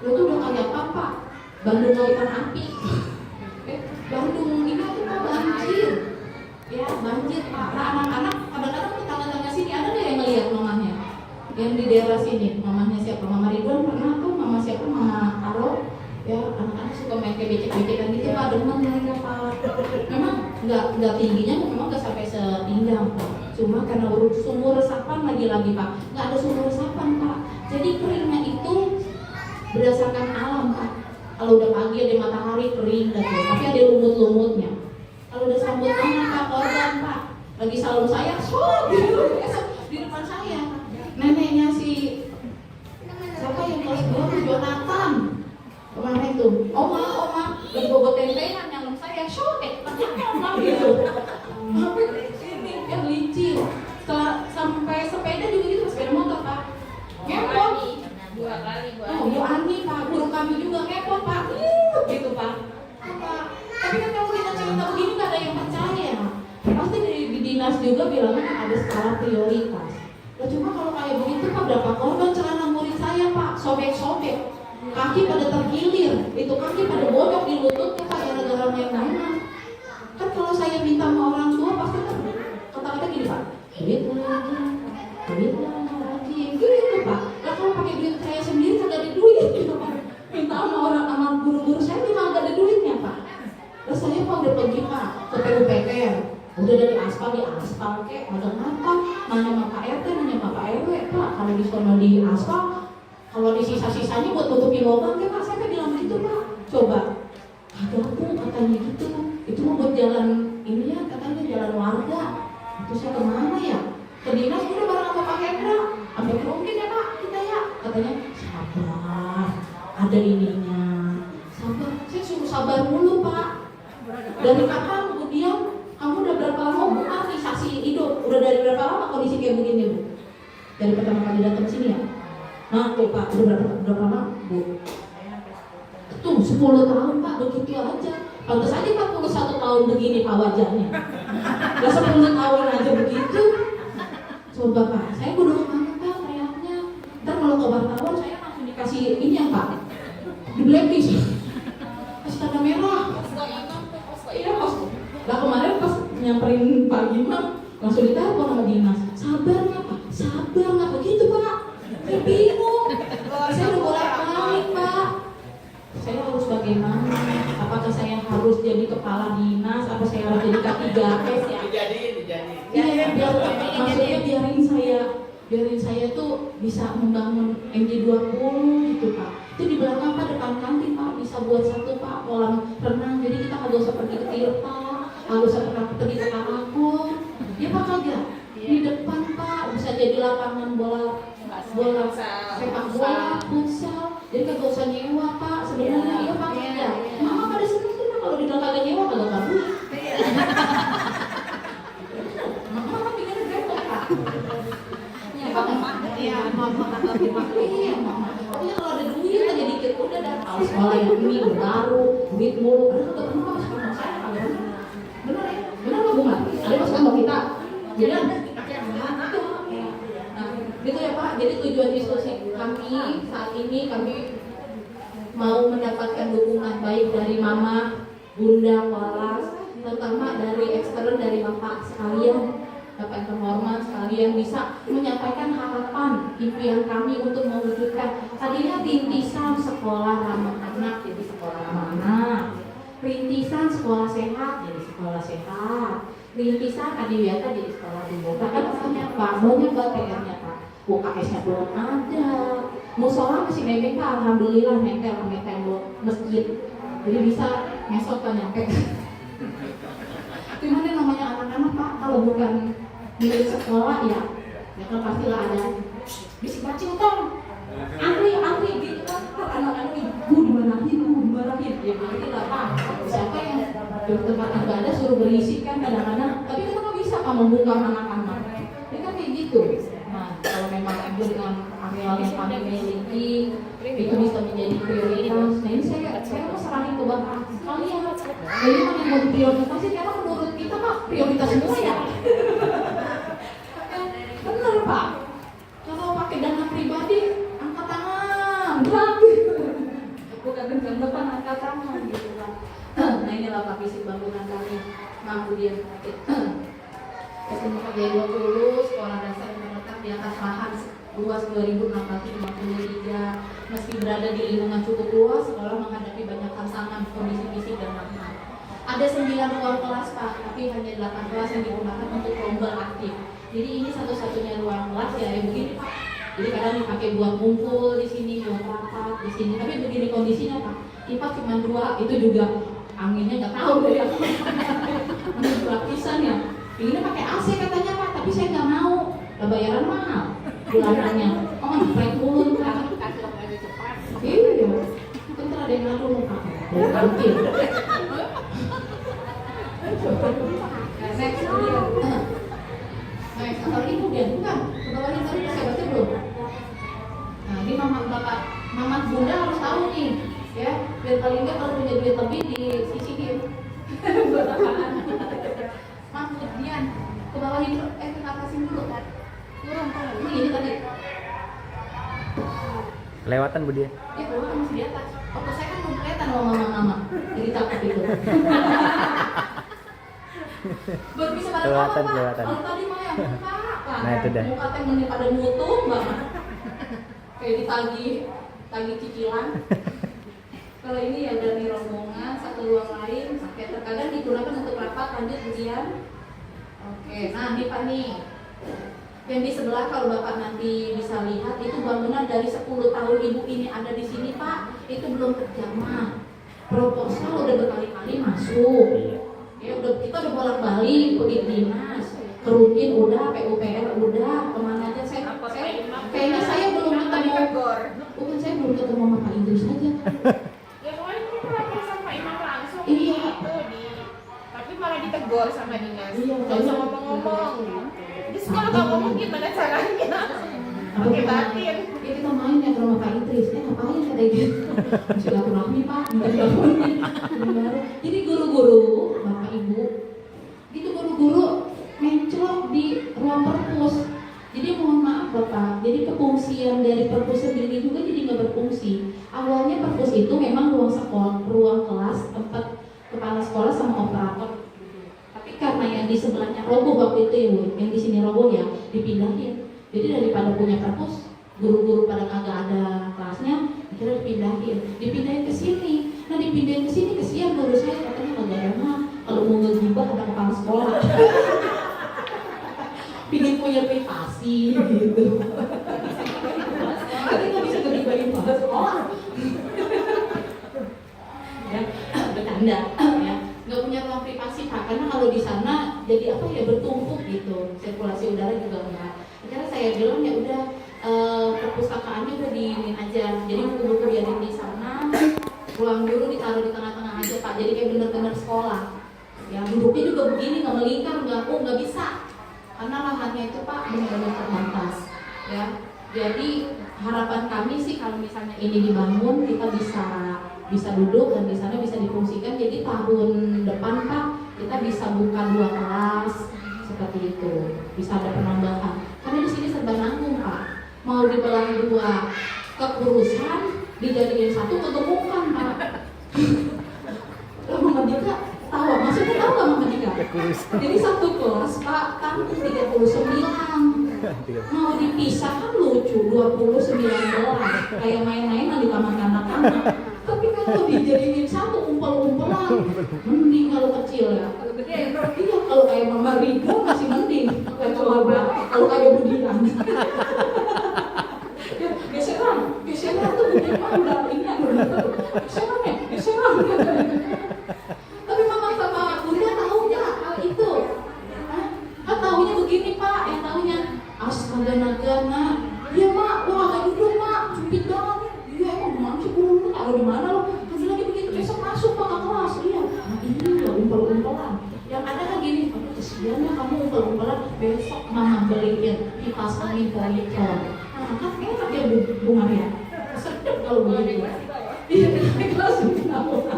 itu udah kayak apa Pak? Bandung lautan api. Bandung ini tuh Pak banjir. Ya banjir Pak. Nah anak-anak kadang-kadang tetangga-tetangga sini ada deh yang ngeliat mamanya. yang di daerah sini, mamanya siapa? Mama Ridwan pernah tuh, mama siapa? Mama Aro. Ya, anak-anak suka main kayak becek-becekan gitu Pak, demen mereka Pak. Memang nggak tingginya, memang nggak sampai sepinggang Pak. Cuma karena sumur resapan lagi-lagi Pak, nggak ada sumur resapan Pak. Jadi keringnya itu berdasarkan alam Pak. Kalau udah pagi ada matahari kering dan tapi ada lumut-lumutnya. Kalau udah sambut anak Pak, korban Pak, lagi salam saya, gitu di depan saya. Neneknya si siapa yang kelas 2 Jonathan kemarin tuh, oma lagi bobo tempean nyalem saya, oma gitu. Sampai sini yang licin. Setelah sampai sepeda juga gitu, sepeda motor Pak. Ngepot. 2 kali Oh, Bu Ani Pak, guru kami juga ngepot Pak. Gitu Pak. Apa? Tapi kan kalau kita cerita begini nggak ada yang percaya. Pasti di dinas juga bilangnya ada skala prioritas. Nah, cuma kalau kayak begitu Pak, berapa korban celana murid saya Pak, sobek-sobek, kaki pada terkilir, itu kaki pada bodok di lututnya Pak, gara-gara main mainan. Kan kalau saya minta sama orang tua pasti kan kata-kata gini Pak, duit lagi, gitu Pak. Nah kalau pakai duit saya sendiri kagak ada duit gitu Pak. Minta sama guru-guru saya memang gak ada duitnya Pak. Terus saya Pak udah pergi Pak ke PUPR, udah dari aspal di aspal kek, ada ngapa, nanya sama Pak RT, nanya sama Pak RW Pak, kalau di sono di aspal, kalau di sisa-sisanya buat tutupin lubang ya Pak, saya bilang gitu Pak. Coba, ada Bu katanya gitu, itu mau buat jalan ini ya, katanya jalan warga. Terus saya kemana ya? Ke dinas udah bareng sama Pak Hendra, sampai mungkin ya Pak kita ya, katanya sabar, ada ininya, sabar. Saya suruh sabar dulu Pak. Dari kapan kemudian kamu udah berapa lama Bu saksi hidup? Udah dari berapa lama kondisi kayak begini Bu? Dari pertama kali datang ke sini ya? Nah tuh Pak, udah berapa lama Bu? Tuh 10 tahun Pak, begitu aja. Pantas aja 41 tahun begini Pak wajahnya. Udah 10 tahun aja begitu. Coba Pak, saya bodoh amat Pak teriaknya. Ntar kalau ke wartawan saya langsung dikasih ini ya Pak, di blacklist, kasih tanda merah. Iya Pak. Nah kemarin pas nyamperin Pak Imam langsung ditelepon sama dinas. Sabar nggak Pak? Sabar nggak begitu Pak? Saya bingung. Saya udah bolak-balik Pak. Saya harus bagaimana? Apakah saya harus jadi kepala dinas? Apa saya harus jadi K3S ya? Dijadiin. Iya, maksudnya biarin saya tuh bisa membangun MJ20 gitu Pak. Itu di belakang Pak, depan kantin Pak, bisa buat satu Pak kolam renang. Jadi kita nggak usah pergi ke Tirta, nggak usah pergi ke Karakul. Ya Pak kagak. Di depan Pak bisa jadi lapangan bola sepak bola, futsal. Jadi kagak usah nyewa Pak. Sebenarnya iya Pak kagak. Mama pada seneng tuh Pak kalau di dalam kagak nyewa kagak kabur. Mama pikirnya repot Pak. Iya, mama kata terima kasih. Pokoknya kalau ada duit aja dikit udah dah. Kalau sekolah yang ini baru duit mulu. Ada ketemu sama sekolah saya kagak. Benar ya? Benar loh Bunga. Ada masukan sama kita. Benar. Nah, gitu ya Pak. Jadi tujuan diskusi kami saat ini kami mau mendapatkan dukungan baik dari Mama, Bunda, Walas, terutama dari eksternal dari Bapak sekalian. Bapak terhormat sekalian bisa menyampaikan harapan impian kami untuk mewujudkan tadinya rintisan sekolah ramah anak jadi sekolah ramah anak, rintisan sekolah sehat jadi sekolah sehat, rintisan adiwiyata jadi sekolah dulu. Bahkan banyak Pak, banyak PR-nya Pak. UKS-nya belum ada, musola masih nebeng Pak, alhamdulillah nempel sama tembok masjid, jadi bisa ngesot Pak nyampe. Cuman yang namanya anak-anak Pak, kalau bukan milik sekolah ya kan pastilah ada bisik bacing tong antri gitu kan anak-anak ibu dimarahin ya berarti lah Pak siapa yang di tempat ibadah suruh berisikan kadang-kadang tapi kita nggak bisa Pak membuka anak-anak ini kan kayak gitu. Nah kalau memang ibu dengan areal yang kami miliki itu bisa menjadi prioritas. Nah ini saya mau serahin ke Bapak sekalian jadi kan yang mau diprioritaskan karena menurut kita Pak prioritas semua ya. Bener Pak, kalau pakai dana pribadi angkat tangan, bukan dengan depan angkat tangan gitu kan. Nah inilah Pak fisik bangunan kami mampu dia sakit. SMK Jaya 20 sekolah dasar yang terletak di atas lahan luas 2.653. Meski berada di lingkungan cukup luas, sekolah menghadapi banyak tantangan kondisi fisik dan mental. Ada 9 ruang kelas Pak, tapi hanya 8 kelas yang digunakan untuk rombel aktif. Jadi ini satu-satunya ruang kelas ya begini Pak. Jadi kadang dipakai buat kumpul di sini, buat rapat di sini. Tapi begini kondisinya Pak, IPA cuma 2, itu juga anginnya nggak tahu dari apa. Menurut lapisan ya. Ini pakai AC katanya Pak, tapi saya nggak mau. Lah bayaran mahal bulanannya. Oh naik mulu Pak. Iya. Bentar ada yang ngaku loh Pak. Mungkin. Next kemudian. Next apalagi kemudian bukan. Kebawahin tadi udah saya baca belum? Nah ini mama bunda harus tahu nih, ya. Biar paling nggak kalau punya duit lebih disisihin. Buat apaan? Mas kemudian kebawahin ke atasin dulu. Turun kan? Ini tadi. Kelewatan Bu dia. Dia keluar masih di atas. Waktu saya kan belum kelihatan sama mama. Jadi takut itu. Buat bisa pada Kelewatan, Pak. kelewatan. Kalau tadi mah yang muka, Pak. Nah, itu dah. Muka teh mending pada mutung banget. Kayak ditagih cicilan. Kalau ini ya dari rombongan satu ruang lain, kayak terkadang digunakan untuk rapat lanjut ujian. Oke, nah ini Pak nih. Yang di sebelah kalau Bapak nanti bisa lihat itu bangunan dari 10 tahun Ibu ini ada di sini Pak, itu belum terjamah. Proposal udah berkali-kali masuk. Ya udah kita udah bolak-balik pergi dinas, kerutin udah, PUPR udah, kemana aja saya kayaknya saya belum ketemu. Bukan saya belum ketemu sama Pak Idris saja. Ya kemarin kita lapor sama Imam langsung Iya. gitu tapi malah ditegur sama dinas. Iya, Gak usah ngomong-ngomong. Terus kalau nggak ngomong gimana caranya? Pakai batin. Ya kita main ya ke rumah Pak Idris, ngapain kata gitu? Silaturahmi Pak, minta dibangunin. Jadi guru-guru, Bapak Ibu, itu guru-guru menclok di ruang perpus. Jadi mohon maaf Bapak, jadi kefungsian dari perpus sendiri juga jadi nggak berfungsi. Awalnya perpus itu memang ruang sekolah, ruang kelas, tempat kepala sekolah sama operator. Tapi karena yang di sebelahnya roboh waktu itu ya Bu, yang di sini roboh ya dipindahin. Jadi daripada punya perpus, guru-guru pada kagak ada kelasnya, akhirnya dipindahin ke sini. Nah dipindahin ke sini kesian guru saya katanya kagak enak kalau mau ngegibah ada kepala sekolah. Pingin punya privasi gitu. Tapi nggak bisa ngegibahin kepala sekolah. Ya, bercanda ya. Nggak punya ruang privasi Pak, karena kalau di sana jadi apa ya bertumpuk gitu, sirkulasi udara juga enggak. Akhirnya saya bilang ya udah perpustakaannya udah diinin aja, jadi buku-buku biarin di sana, ruang guru ditaruh di tengah-tengah aja Pak, jadi kayak bener-bener sekolah. Ya duduknya juga begini nggak melingkar, nggak bisa, karena lahannya itu Pak benar-benar terbatas. Ya, jadi harapan kami sih kalau misalnya ini dibangun kita bisa duduk dan di sana bisa difungsikan. Jadi tahun depan Pak kita bisa buka 2 kelas seperti itu, bisa ada penambahan. Karena di sini serba nanggung Pak. Mau dibelah 2 kekurusan dijadiin 1 kegemukan Pak. Lah Mama Dika tahu, maksudnya tahu nggak Mama Dika? Jadi 1 kelas Pak tampung 39. Mau dipisah kan lucu 29 kayak main-mainan di taman kanak-kanak. Tapi kalau dijadiin 1 umpel-umpelan mending kalau kecil ya. Kalau gede ya iya, kalau kayak Mama Rika masih mending. Kalau kayak Budian. Ya, geseran tuh Budian mah udah ini geseran. Tapi Mama sama Bunda tahu nggak hal itu? Kan taunya begini Pak, yang taunya astaga nak, iya Mak, wah agak duduk Mak, cumpit banget. Iya emang gimana sih guru taruh di mana lo? Terus lagi begitu besok masuk Pak ke kelas, iya. Nah ini ya umpel-umpelan. Yang ada kan gini, aduh kesian ya kamu umpel-umpelan. Besok Mama beliin kipas angin monitor. Nah kan enak ya Bu Maria. Sedap kalau begini. Iya di kelas tahu.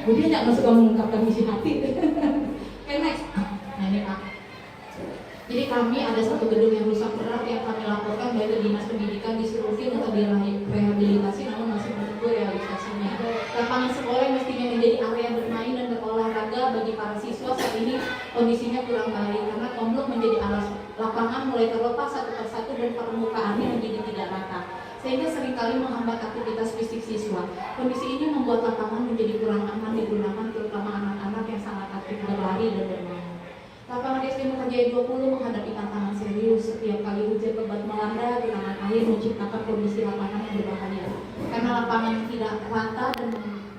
Dia nggak suka mengungkapkan isi hati. Oke next. Nah ini Pak. Jadi kami ada 1 gedung yang rusak berat yang kami laporkan baik ke Dinas Pendidikan disuruhin untuk direhabilitasi namun masih menunggu realisasinya. Lapangan sekolah yang mestinya menjadi area bermain dan berolahraga bagi para siswa saat ini kondisinya kurang baik karena komplek menjadi alas lapangan mulai terlepas satu persatu dan sehingga seringkali menghambat aktivitas fisik siswa. Kondisi ini membuat lapangan menjadi kurang aman digunakan, terutama anak-anak yang sangat aktif berlari dan bermain. Lapangan SD Mukarjaya 20 menghadapi tantangan serius. Setiap kali hujan lebat melanda, genangan air menciptakan kondisi lapangan yang berbahaya. Karena lapangan tidak rata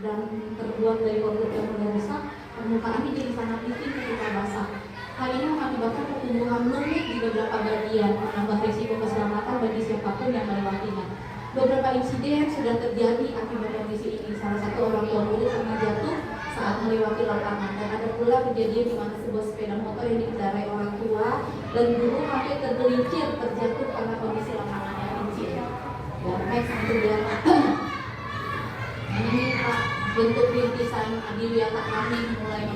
dan terbuat dari kontur yang mudah rusak, permukaannya jadi sangat licin ketika basah. Hal ini mengakibatkan pertumbuhan lumut di beberapa bagian, menambah risiko keselamatan bagi siapapun yang melewatinya. Beberapa insiden sudah terjadi akibat kondisi ini. Salah satu orang tua murid pernah jatuh saat melewati lapangan, dan ada pula kejadian di mana sebuah sepeda motor yang dikendarai orang tua dan guru hampir tergelincir terjatuh karena kondisi lapangan yang licin. Ya, baik sampai dia. Ini Pak, bentuk rintisan adiwiyata kami mulai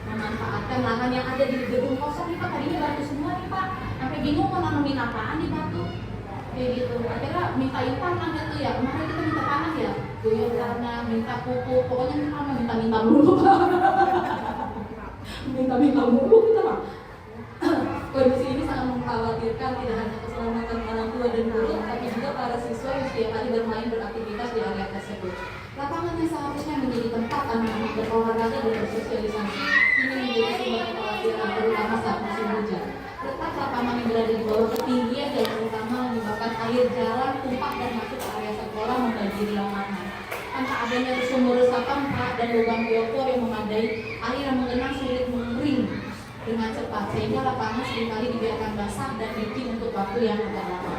memanfaatkan lahan yang ada di gedung kosong nih Pak. Tadinya batu semua nih Pak, sampai bingung mau nanamin apaan di batu. Kayak gitu, akhirnya mintain tanah gitu ya. Kemarin kita minta tanah ya, guyur tanah, minta pupuk, pokoknya minta mulu Pak. minta mulu kita Pak. Kondisi ini sangat mengkhawatirkan tidak hanya keselamatan orang tua dan guru, tapi juga para siswa yang setiap hari bermain beraktivitas di area tersebut. Lapangan yang seharusnya menjadi tempat anak-anak berolahraga dan bersosialisasi ini menjadi sumber kekhawatiran, terutama saat musim hujan. Letak lapangan yang berada di bawah ketinggian dan terutama menyebabkan air jalan tumpah dan masuk ke area sekolah membanjiri lapangan. Tanpa adanya sumur resapan dan lubang biopor yang memadai, air yang mengenang sulit mengering dengan cepat, sehingga lapangan seringkali dibiarkan basah dan licin untuk waktu yang agak lama.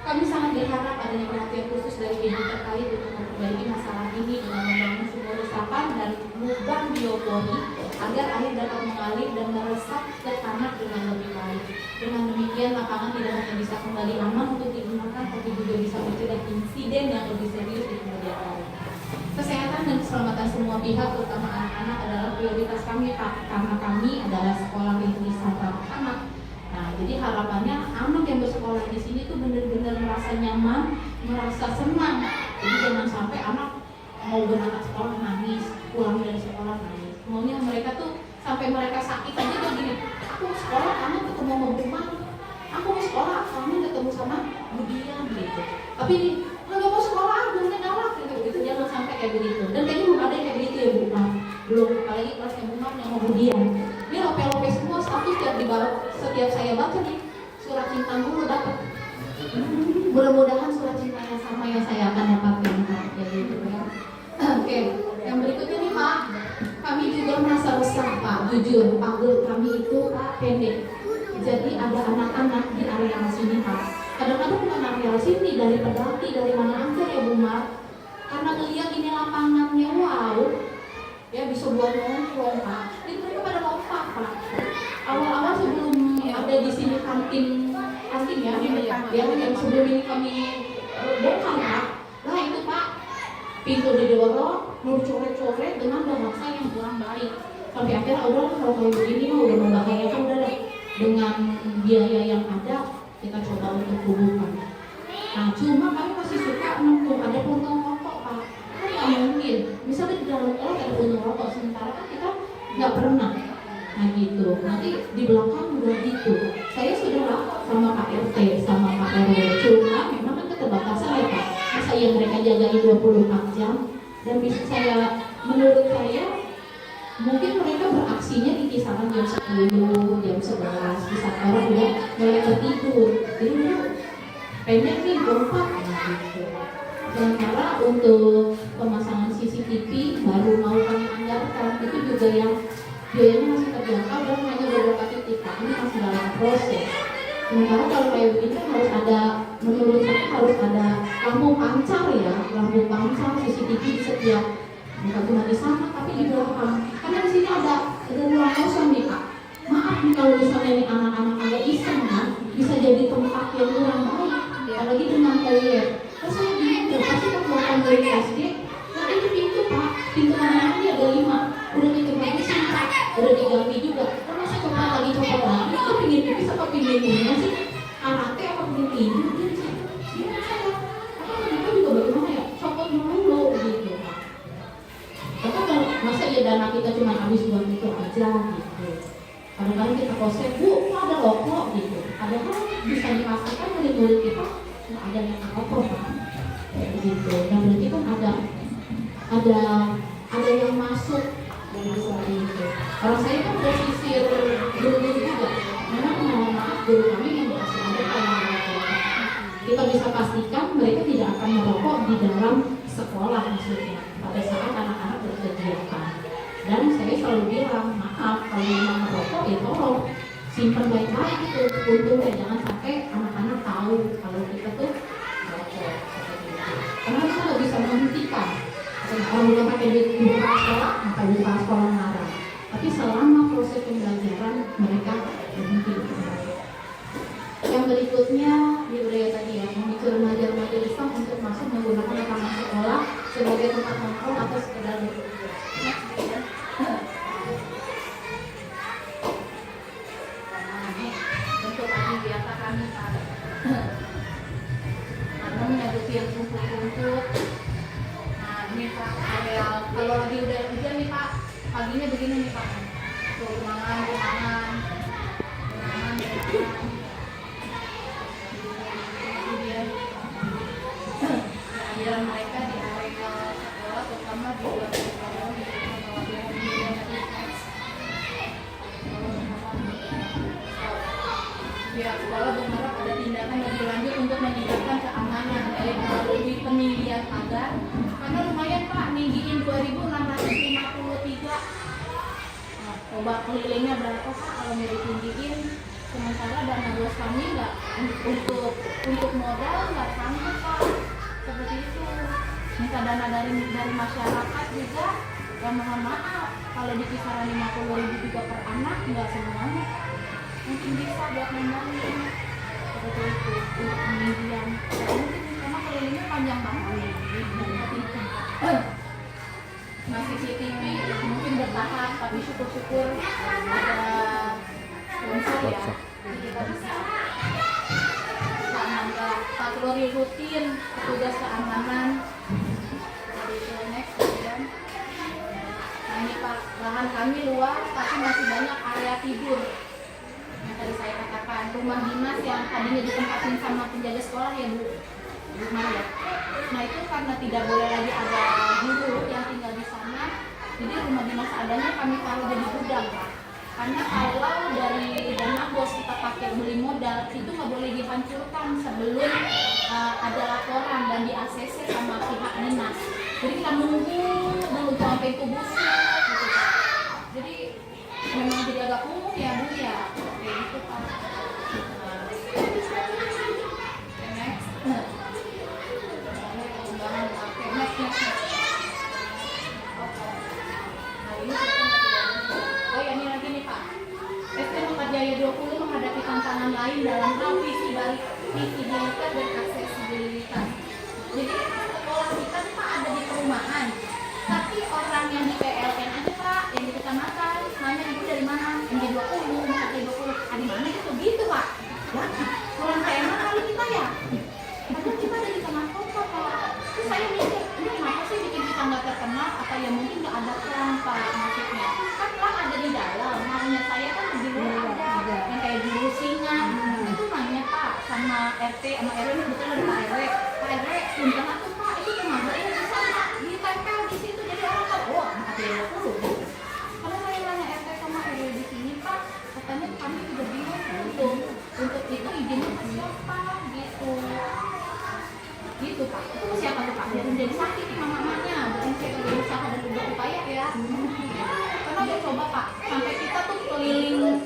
Kami sangat berharap adanya perhatian khusus dari pihak terkait untuk memperbaiki masalah ini dengan membangun sumur resapan dan lubang biopori agar air dapat mengalir dan meresap ke tanah dengan lebih baik. Dengan demikian, lapangan tidak hanya bisa kembali aman untuk digunakan, tapi juga bisa mencegah insiden yang lebih serius di kemudian hari. Kesehatan dan keselamatan semua pihak, terutama anak-anak, adalah prioritas kami Pak, karena kami adalah sekolah rintisan anak. Nah, jadi harapannya anak yang bersekolah di sini tuh benar-benar merasa nyaman, merasa senang. Jadi jangan sampai anak mau berangkat sekolah nangis, pulang dari sekolah nangis. Maunya mereka tuh sampai mereka sakit aja tuh gini, aku mau sekolah, kamu ketemu sama Budiman, aku mau sekolah, kamu ketemu sama Budian gitu. Tapi nggak mau sekolah, belum galak gitu, jangan sampai kayak begitu. Dan kayaknya belum ada yang kayak begitu ya Bu, belum, apalagi kelasnya Bu yang mau Budian. Ini lope-lope semua status setiap saya baca nih surat cinta dulu dapat. Mudah-mudahan surat cinta yang sama yang saya akan dapatkan Pak, gitu ya. Oke, yang berikutnya nih Pak, kami juga merasa resah Pak, jujur pagar kami itu Pak pendek. Jadi ada anak-anak di area sini Pak. Kadang-kadang bukan area sini, dari Pedati, dari mana aja ya Bu Mar. Karena ngeliat ini lapangannya wow, ya bisa buat nongkrong Pak. Jadi mereka pada lompat Pak. Awal-awal sebelum ada di sini kantin ya, yang sebelum ini kami bongkar Pak. Nah itu Pak, pintu didorong, mau coret-coret dengan bahasa yang kurang baik. Sampai akhirnya udah kalau kayak begini mah udah membahayakan, udah dengan biaya yang ada kita coba untuk hubungkan. Nah cuma kami masih suka nongkrong, ada puntung rokok Pak. Kan nggak mungkin, misalnya di dalam kelas ada puntung rokok, sementara kan kita nggak pernah. Nah gitu, nanti di belakang juga gitu. Saya sudah lapor sama Pak RT, sama Pak RW. Cuma memang kan keterbatasan ya Pak. Masa yang mereka jagain 24 jam. Dan bisa menurut saya, mungkin mereka beraksinya di kisaran jam 10, jam 11. Di saat orang udah mulai tertidur. Jadi dulu pendek nih, 24 gitu. Sementara untuk pemasangan CCTV baru mau kami anggarkan, itu juga yang biayanya masih terjangkau dan hanya beberapa titik. Ini masih dalam proses. Sementara kalau kayak begini kan harus ada, menurut saya harus ada lampu pancar ya, lampu pancar CCTV di setiap, bukan cuma di sana tapi di belakang. Karena di sini ada ruang kosong nih Pak. Maaf nih kalau misalnya nih anak-anak agak iseng kan, bisa jadi tempat yang kurang baik, apalagi dengan toilet. Terus saya bingung, pasti kan buatan dari SD. Nah ini pintu Pak, pintu mana ini ada 5, udah dibagusin Pak, udah diganti juga. Termasuk copot lagi, itu pingin pipis apa pingin minum sih? Anaknya apa pingin tidur gitu sih? Gimana saya? Apa mereka juga bagaimana ya? Copot dulu gitu Pak. Tapi kalau masa ya dana kita cuma habis buat itu aja gitu. Kadang-kadang kita konsep, Bu, kok ada rokok gitu. Padahal bisa dipastikan murid-murid kita ada yang merokok Pak, kayak begitu. Dan berarti kan ada yang masuk dan seperti itu. Kalau saya kan posisir guru-guru juga, memang mohon maaf guru kami yang masih ada yang merokok. Kita bisa pastikan mereka tidak akan merokok di dalam sekolah maksudnya pada saat anak-anak berkegiatan. Dan saya selalu bilang, maaf kalau memang merokok ya tolong simpan baik-baik itu untungnya, jangan sampai anak-anak tahu kalau kita tuh merokok seperti itu. Karena kita nggak bisa menghentikan. Kalau udah pakai buka sekolah, maka buka sekolah marah. Tapi selama proses pembelajaran mereka berhenti. Yang berikutnya di budaya tadi ya, memicu remaja-remaja Islam untuk masuk menggunakan taman sekolah sebagai tempat nongkrong atau sekedar berkumpul. Bentuk tadi biasa kami karena menyadukin rumput-rumput. Nah ini Pak, kalau lagi udah hujan nih Pak, paginya begini nih Pak, tuh ruangan. Ajaran mereka di area sekolah, terutama di luar sekolah, pihak sekolah berharap ada tindakan lebih lanjut untuk meningkatkan keamanan baik melalui peninggian pagar, karena lumayan Pak, ninggiin 2.653. Nah, coba kelilingnya berapa Pak kalau mau ditinggiin, sementara dana bos kami nggak untuk modal nggak sanggup Pak, seperti itu. Minta dana dari masyarakat juga, ya mohon maaf kalau di kisaran 50.000 juga per anak nggak semuanya mungkin bisa buat membangun seperti itu untuk penelitian. Mungkin karena kelilingnya panjang banget seperti itu. Nah CCTV mungkin bertahap, tapi syukur-syukur ada sponsor ya, jadi kita bisa menambah patroli rutin petugas keamanan. Jadi itu next kemudian. Nah ini Pak, lahan kami luas tapi masih banyak area tidur. Yang tadi saya katakan, rumah dinas yang tadinya ditempatin sama penjaga sekolah ya Bu Maria. Nah itu karena tidak boleh lagi ada guru yang tinggal di sana, jadi rumah dinas adanya kami taruh jadi gudang Pak. Karena kalau dari dana bos kita pakai beli modal, itu nggak boleh dihancurkan sebelum ada laporan dan di ACC sama pihak dinas. Jadi kita nunggu dulu sampai itu busuk gitu Pak. Jadi memang jadi agak kumuh ya Bu ya, kayak gitu Pak. Next. Next. Oh ya ini lagi nih Pak. SD Mekarjaya 20 menghadapi tantangan lain dalam hal visibilitas dan aksesibilitas. Jadi sekolah kita nih Pak ada di perumahan, tapi orang yang di PLN aja Pak, yang di kecamatan, nanya ibu dari mana? MJ 20, Mekarjaya 20, di mana gitu Pak? Ya, orang kayak mana kali kita ya? Padahal kita ada di tengah kota Pak. Terus saya mikir, ini kenapa sih bikin kita nggak terkenal? Apa ya mungkin nggak ada pelang Pak maksudnya? Kan pelang ada di dalam, makanya saya kan di luar ada yang kayak juru singa. Itu nanya Pak sama RT sama RW, ini betul ada Pak RW. Pak RW, punten aku Pak, itu kemana? Ini bisa Pak, ditempel di situ jadi orang tahu. Oh, ada 20. Kalau saya nanya RT sama RW di sini Pak, katanya kami juga bingung untuk itu izinnya ke siapa gitu Pak. Itu ke siapa tuh Pak? Biar menjadi sakit nih mama-mamanya, bukan saya lagi usaha dan berupaya ya. Karena udah coba Pak, sampai kita tuh keliling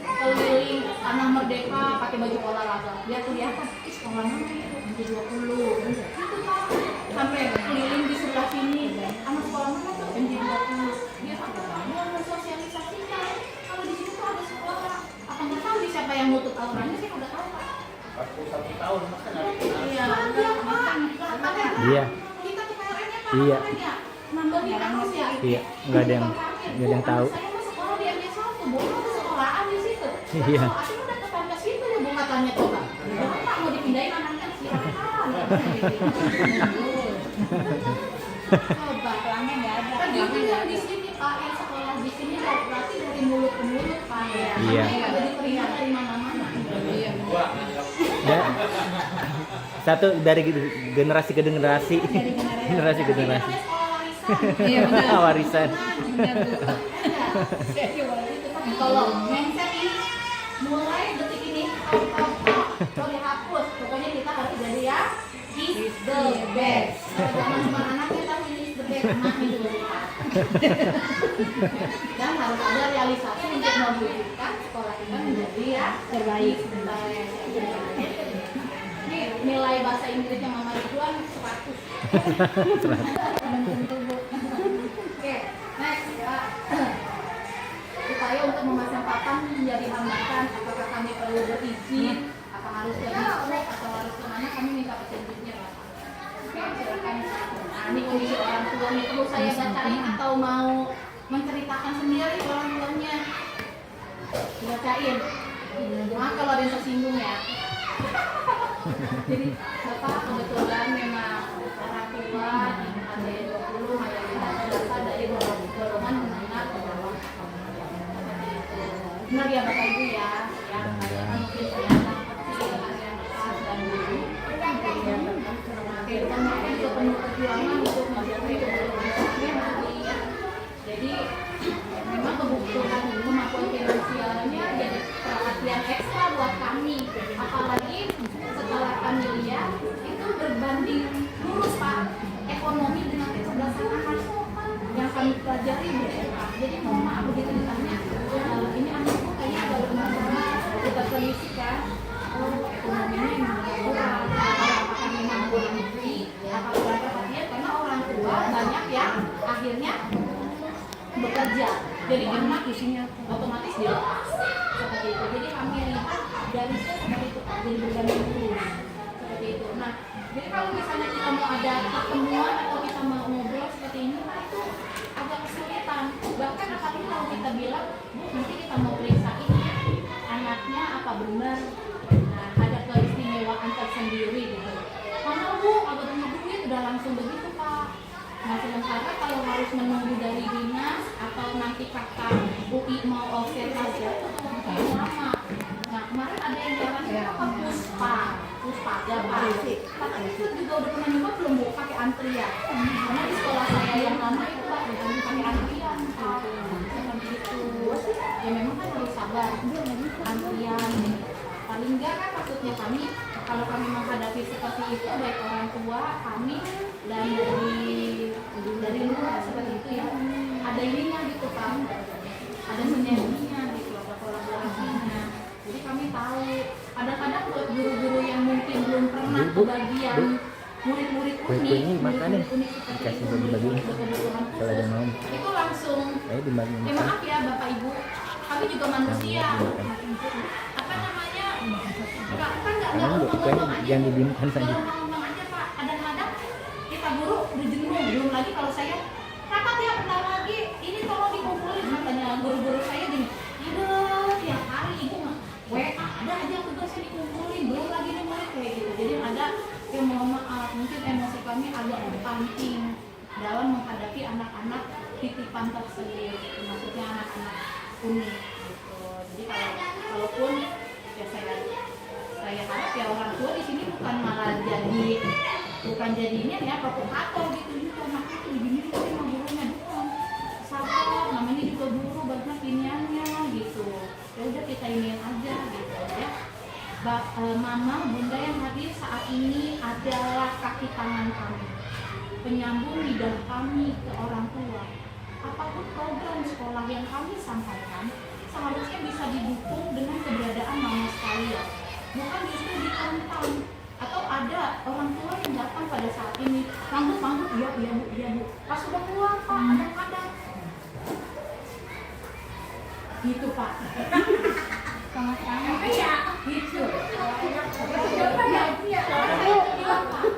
Tanah Merdeka pakai baju olahraga, biar kelihatan sekolah mana itu MJ 20 gitu Pak. Sampai keliling di sebelah sini, anak sekolah mana tuh MJ 20, biar apa Pak? Biar mensosialisasikan kalau di situ tuh ada sekolah. Apa nggak tahu siapa yang nutup auranya, saya udah tahu Pak. 41 tahun masa nggak Iya, Pak. Iya. Kita ke PLN-nya Pak. Iya. Nambah di kampus ya. Iya, nggak ada yang tahu. Saya mau sekolah di MJ 1, Bu. Ada sekolahan di situ. Iya. Kalau ada udah ke kampus itu ya Bu katanya coba. Pak mau dipindahin anaknya silakan. Coba pelangnya nggak ada. Begitu yang di sini Pak, yang sekolah di sini berarti dari mulut ke mulut Pak. Iya. Nggak ada diterima dari mana-mana. Iya. Ya. Satu dari generasi ke generasi. Generasi ke Ini generasi. namanya sekolah warisan. Iya benar. Warisan. Benar, Bu. Kalau mindset ini mulai detik ini kalau dihapus, pokoknya kita harus jadi ya is the best. Jangan cuma anaknya tapi is the best, anaknya juga kita. Dan harus ada realisasi untuk mewujudkan sekolah kita menjadi ya terbaik. Ini nilai bahasa Inggrisnya Mama Ridwan 100. Oke, next. Upaya untuk memasang papan menjadi hambatan, apakah kami perlu berizin, apa harus ke distrik atau harus kemana, kami minta petunjuknya Pak. Oke, silakan. Nah, ini kondisi orang tua nih, perlu saya bacain atau mau menceritakan sendiri orang tuanya? Bacain. Maaf kalau ada yang tersinggung ya. Jadi Bapak kebetulan memang orang tua ada yang 20 mayoritas berasal dari golongan menengah ke bawah. Benar ya Bapak Ibu ya, yang mungkin kelihatan kecil, yang besar dan dulu. Dan mereka juga penuh perjuangan untuk mencapai kebutuhan nanti ya. Jadi memang kebutuhan kemampuan finansialnya jadi perhatian ekstra buat kami. Apalagi setelah kami lihat itu berbanding lurus Pak ekonomi dengan kecerdasan anak yang kami pelajari di SMA. Jadi mohon maaf begitu ditanya, ini anakku kayaknya agak bermasalah, kita telisik kan, ekonominya memang kurang, apakah memang kurang negeri, apa kurang perhatian, karena orang tua banyak yang akhirnya bekerja. Jadi anak isinya otomatis dilepas seperti itu. Jadi kami lihat garisnya seperti itu, jadi berbanding lurus seperti itu. Nah, jadi kalau misalnya kita mau ada pertemuan atau kita mau ngobrol seperti ini, nah itu agak kesulitan. Bahkan apalagi kalau kita bilang, Bu, nanti kita mau periksa ini anaknya apa benar. Nah, ada keistimewaan tersendiri gitu. Mana Bu, agak punya duit udah langsung begitu Pak. Nah, sementara kalau harus menunggu dari dinas atau nanti kakak UI mau observasi itu mungkin lama. Nah, kemarin ada yang jalan ke Puspa ya Pak. Tapi itu juga udah pernah nyoba belum Bu pakai antrian. Karena di sekolah saya yang lama itu Pak pakai antrian Pak. Seperti itu. Ya memang kan harus sabar. Antrian. Paling enggak kan maksudnya kami kalau kami menghadapi seperti itu baik orang tua kami dan dari luar seperti itu ya ada ininya gitu Pak, ada sinerginya gitu, ada kolaborasinya. Jadi kami tahu kadang-kadang buat guru-guru yang mungkin belum pernah kebagian murid-murid unik, makannya unik seperti dikasih itu, bagi-bagi berkebutuhan kalau ada mau. itu langsung Dibagi ya maaf ya Bapak Ibu, kami juga manusia. Apa namanya? Enggak ngomong aja. Yang dibimkan saja. Ngomong aja Pak. Kadang-kadang kita guru udah jenuh, belum lagi kalau saya rapat ya bentar lagi, ini tolong dikumpulin katanya guru-guru saya gini. Aduh, tiap hari ibu mah WA ada aja tugasnya dikumpulin, belum lagi nih murid kayak gitu. Jadi ada yang mohon maaf, mungkin emosi kami agak terpancing dalam menghadapi anak-anak titipan tersebut, maksudnya anak-anak unik gitu. Jadi kalaupun ya saya harap ya orang tua di sini bukan malah bukan jadinya ya provokator gitu. Ini anak itu begini tapi mah gurunya bukan sabar, namanya juga guru banyak iniannya gitu. Ya udah kita iniin aja gitu ya. Mama, bunda yang hadir saat ini adalah kaki tangan kami, penyambung lidah kami ke orang tua. Apapun program sekolah yang kami sampaikan seharusnya bisa didukung dengan keberadaan mama sekalian, bukan justru ditentang. Atau ada orang tua yang datang pada saat ini mangguk iya bu, pas sudah keluar Pak kadang-kadang gitu Pak. Sama-sama ya gitu.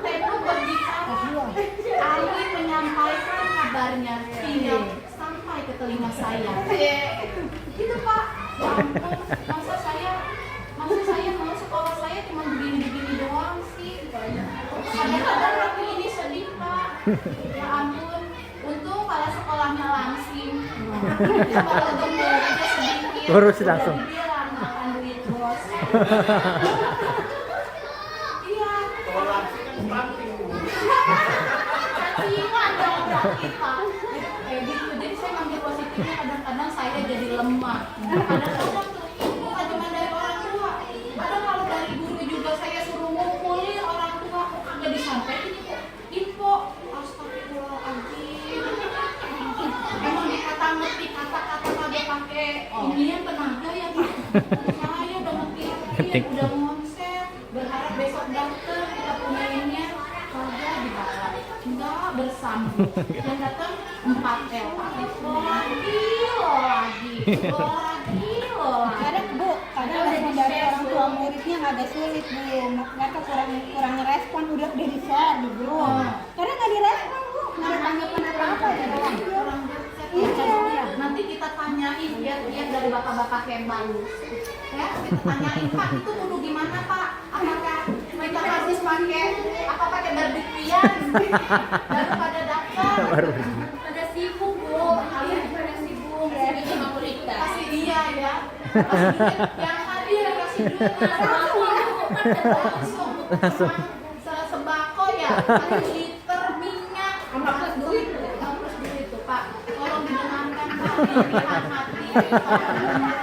Tempo berbicara, Ali menyampaikan kabarnya tinggal sampai ke telinga saya. Gitu Pak. Ya ampun, masa saya mau sekolah saya cuma begini-begini doang sih. Kadang-kadang ini sedih Pak. Ya ampun. Kalau gemuk aja sedikit. Kurus langsung. Udah dibilang makan duit bos. Iya. Kalau langsung kan stunting. Cacingan dong berarti Pak. Kayak gitu. Jadi saya ngambil positifnya kadang-kadang saya jadi lemah. Kadang-kadang tuh bukan cuma dari orang tua. Kadang kalau dari guru juga saya suruh ngumpulin orang tua kok kagak disampaikan info. Astagfirullahaladzim. Emang dikata ngerti kata-kata kagak pakai inian tenaga ya Pak. Saya udah ngerti, udah ngonsep, berharap besok datang kita punya ininya kagak dibawa. Enggak bersambung. Yang datang 4 L pakai lagi. Kadang Bu, kadang dari orang tua muridnya agak sulit Bu, mereka kurang respon, udah di share di grup. Kadang nggak direspon Bu, nggak ada tanggapan apa-apa ya. Kurang Iya. nanti kita tanyain biar dari bapak-bapak Kembang ya, kita tanyain Pak itu kudu gimana Pak, apakah kita harus pakai barbituan daripada daftar ada sibuk Bu, kalian pada sibuk jadi 50.000 kasih dia ya, kasih duit yang hadir kasih duit langsung sembako ya, kasih liter minyak plus duit tuh Pak, tolong didengarkan Pak, pilihan hati karena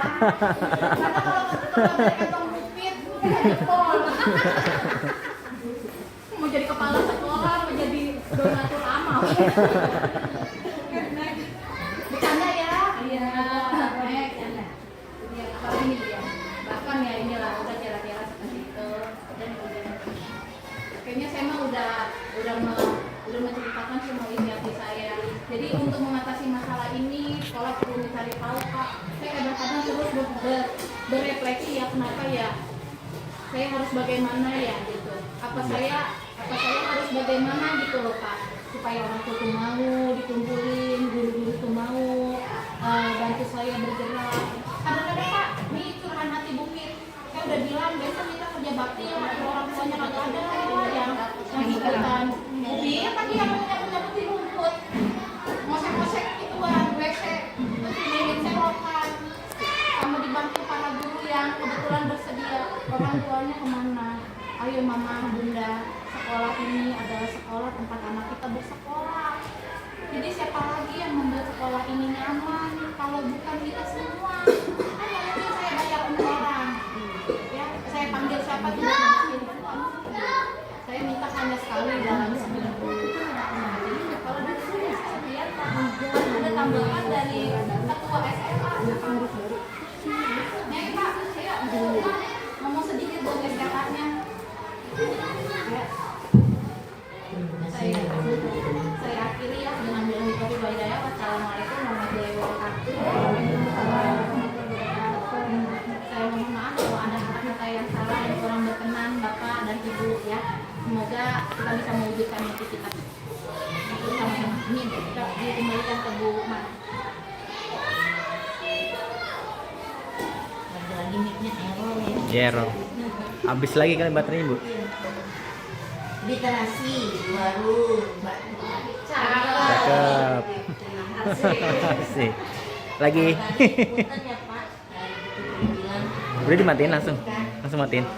kalau dari kantong bukit jempol mau jadi kepala sekolah, mau jadi donatur amal bercanda ya? Iya baik ya, apa ini dia bahkan ya inilah udah kira-kira seperti itu. Dan kayaknya saya mah udah menceritakan semua isi hati saya. Jadi untuk mengatasi masalah ini sekolah perlu mencari tahu Pak. Saya kadang-kadang terus berefleksi ya, kenapa ya saya harus bagaimana ya gitu, apa saya harus bagaimana gitu loh Pak, supaya orang tua tuh mau dikumpulin, guru-guru tuh mau bantu saya bergerak. Kadang-kadang Pak, ini curahan hati bukit, saya udah bilang besok kita kerja bakti ya, orang tuanya kagak ada yang ikutan. Iya tadi yang punya di rumput, ngosek-ngosek gituan, WC, terus dililit selokan, sama dibantu para guru yang kebetulan bersedia. Orang tuanya kemana? Ayo mama, bunda, sekolah ini adalah sekolah tempat anak kita bersekolah. Jadi siapa lagi yang membuat sekolah ini nyaman kalau bukan kita semua? Kan yang mungkin saya bayar orang, ya saya panggil siapa juga di sini. Saya minta hanya sekali dalam seminggu. Kalau dari sini saya lihat Pak, ada tambahan dari ketua SMA. Nih Pak, saya ngomong sedikit buat SKK-nya. Ya. Saya akhiri ya dengan bilang wassalamualaikum warahmatullahi wabarakatuh. Saya mohon maaf kalau ada kata-kata yang salah dan kurang berkenan Bapak dan Ibu ya. Semoga kita bisa mewujudkan mimpi kita. Sama-sama. Ini kita dikembalikan ke Bu Mak. Lagi mic-nya error ya. Error. Habis lagi kali baterainya Bu. Literasi baru Mbak. Cakep. Asik. Lagi. Punten ya Pak. Udah dimatiin langsung matiin.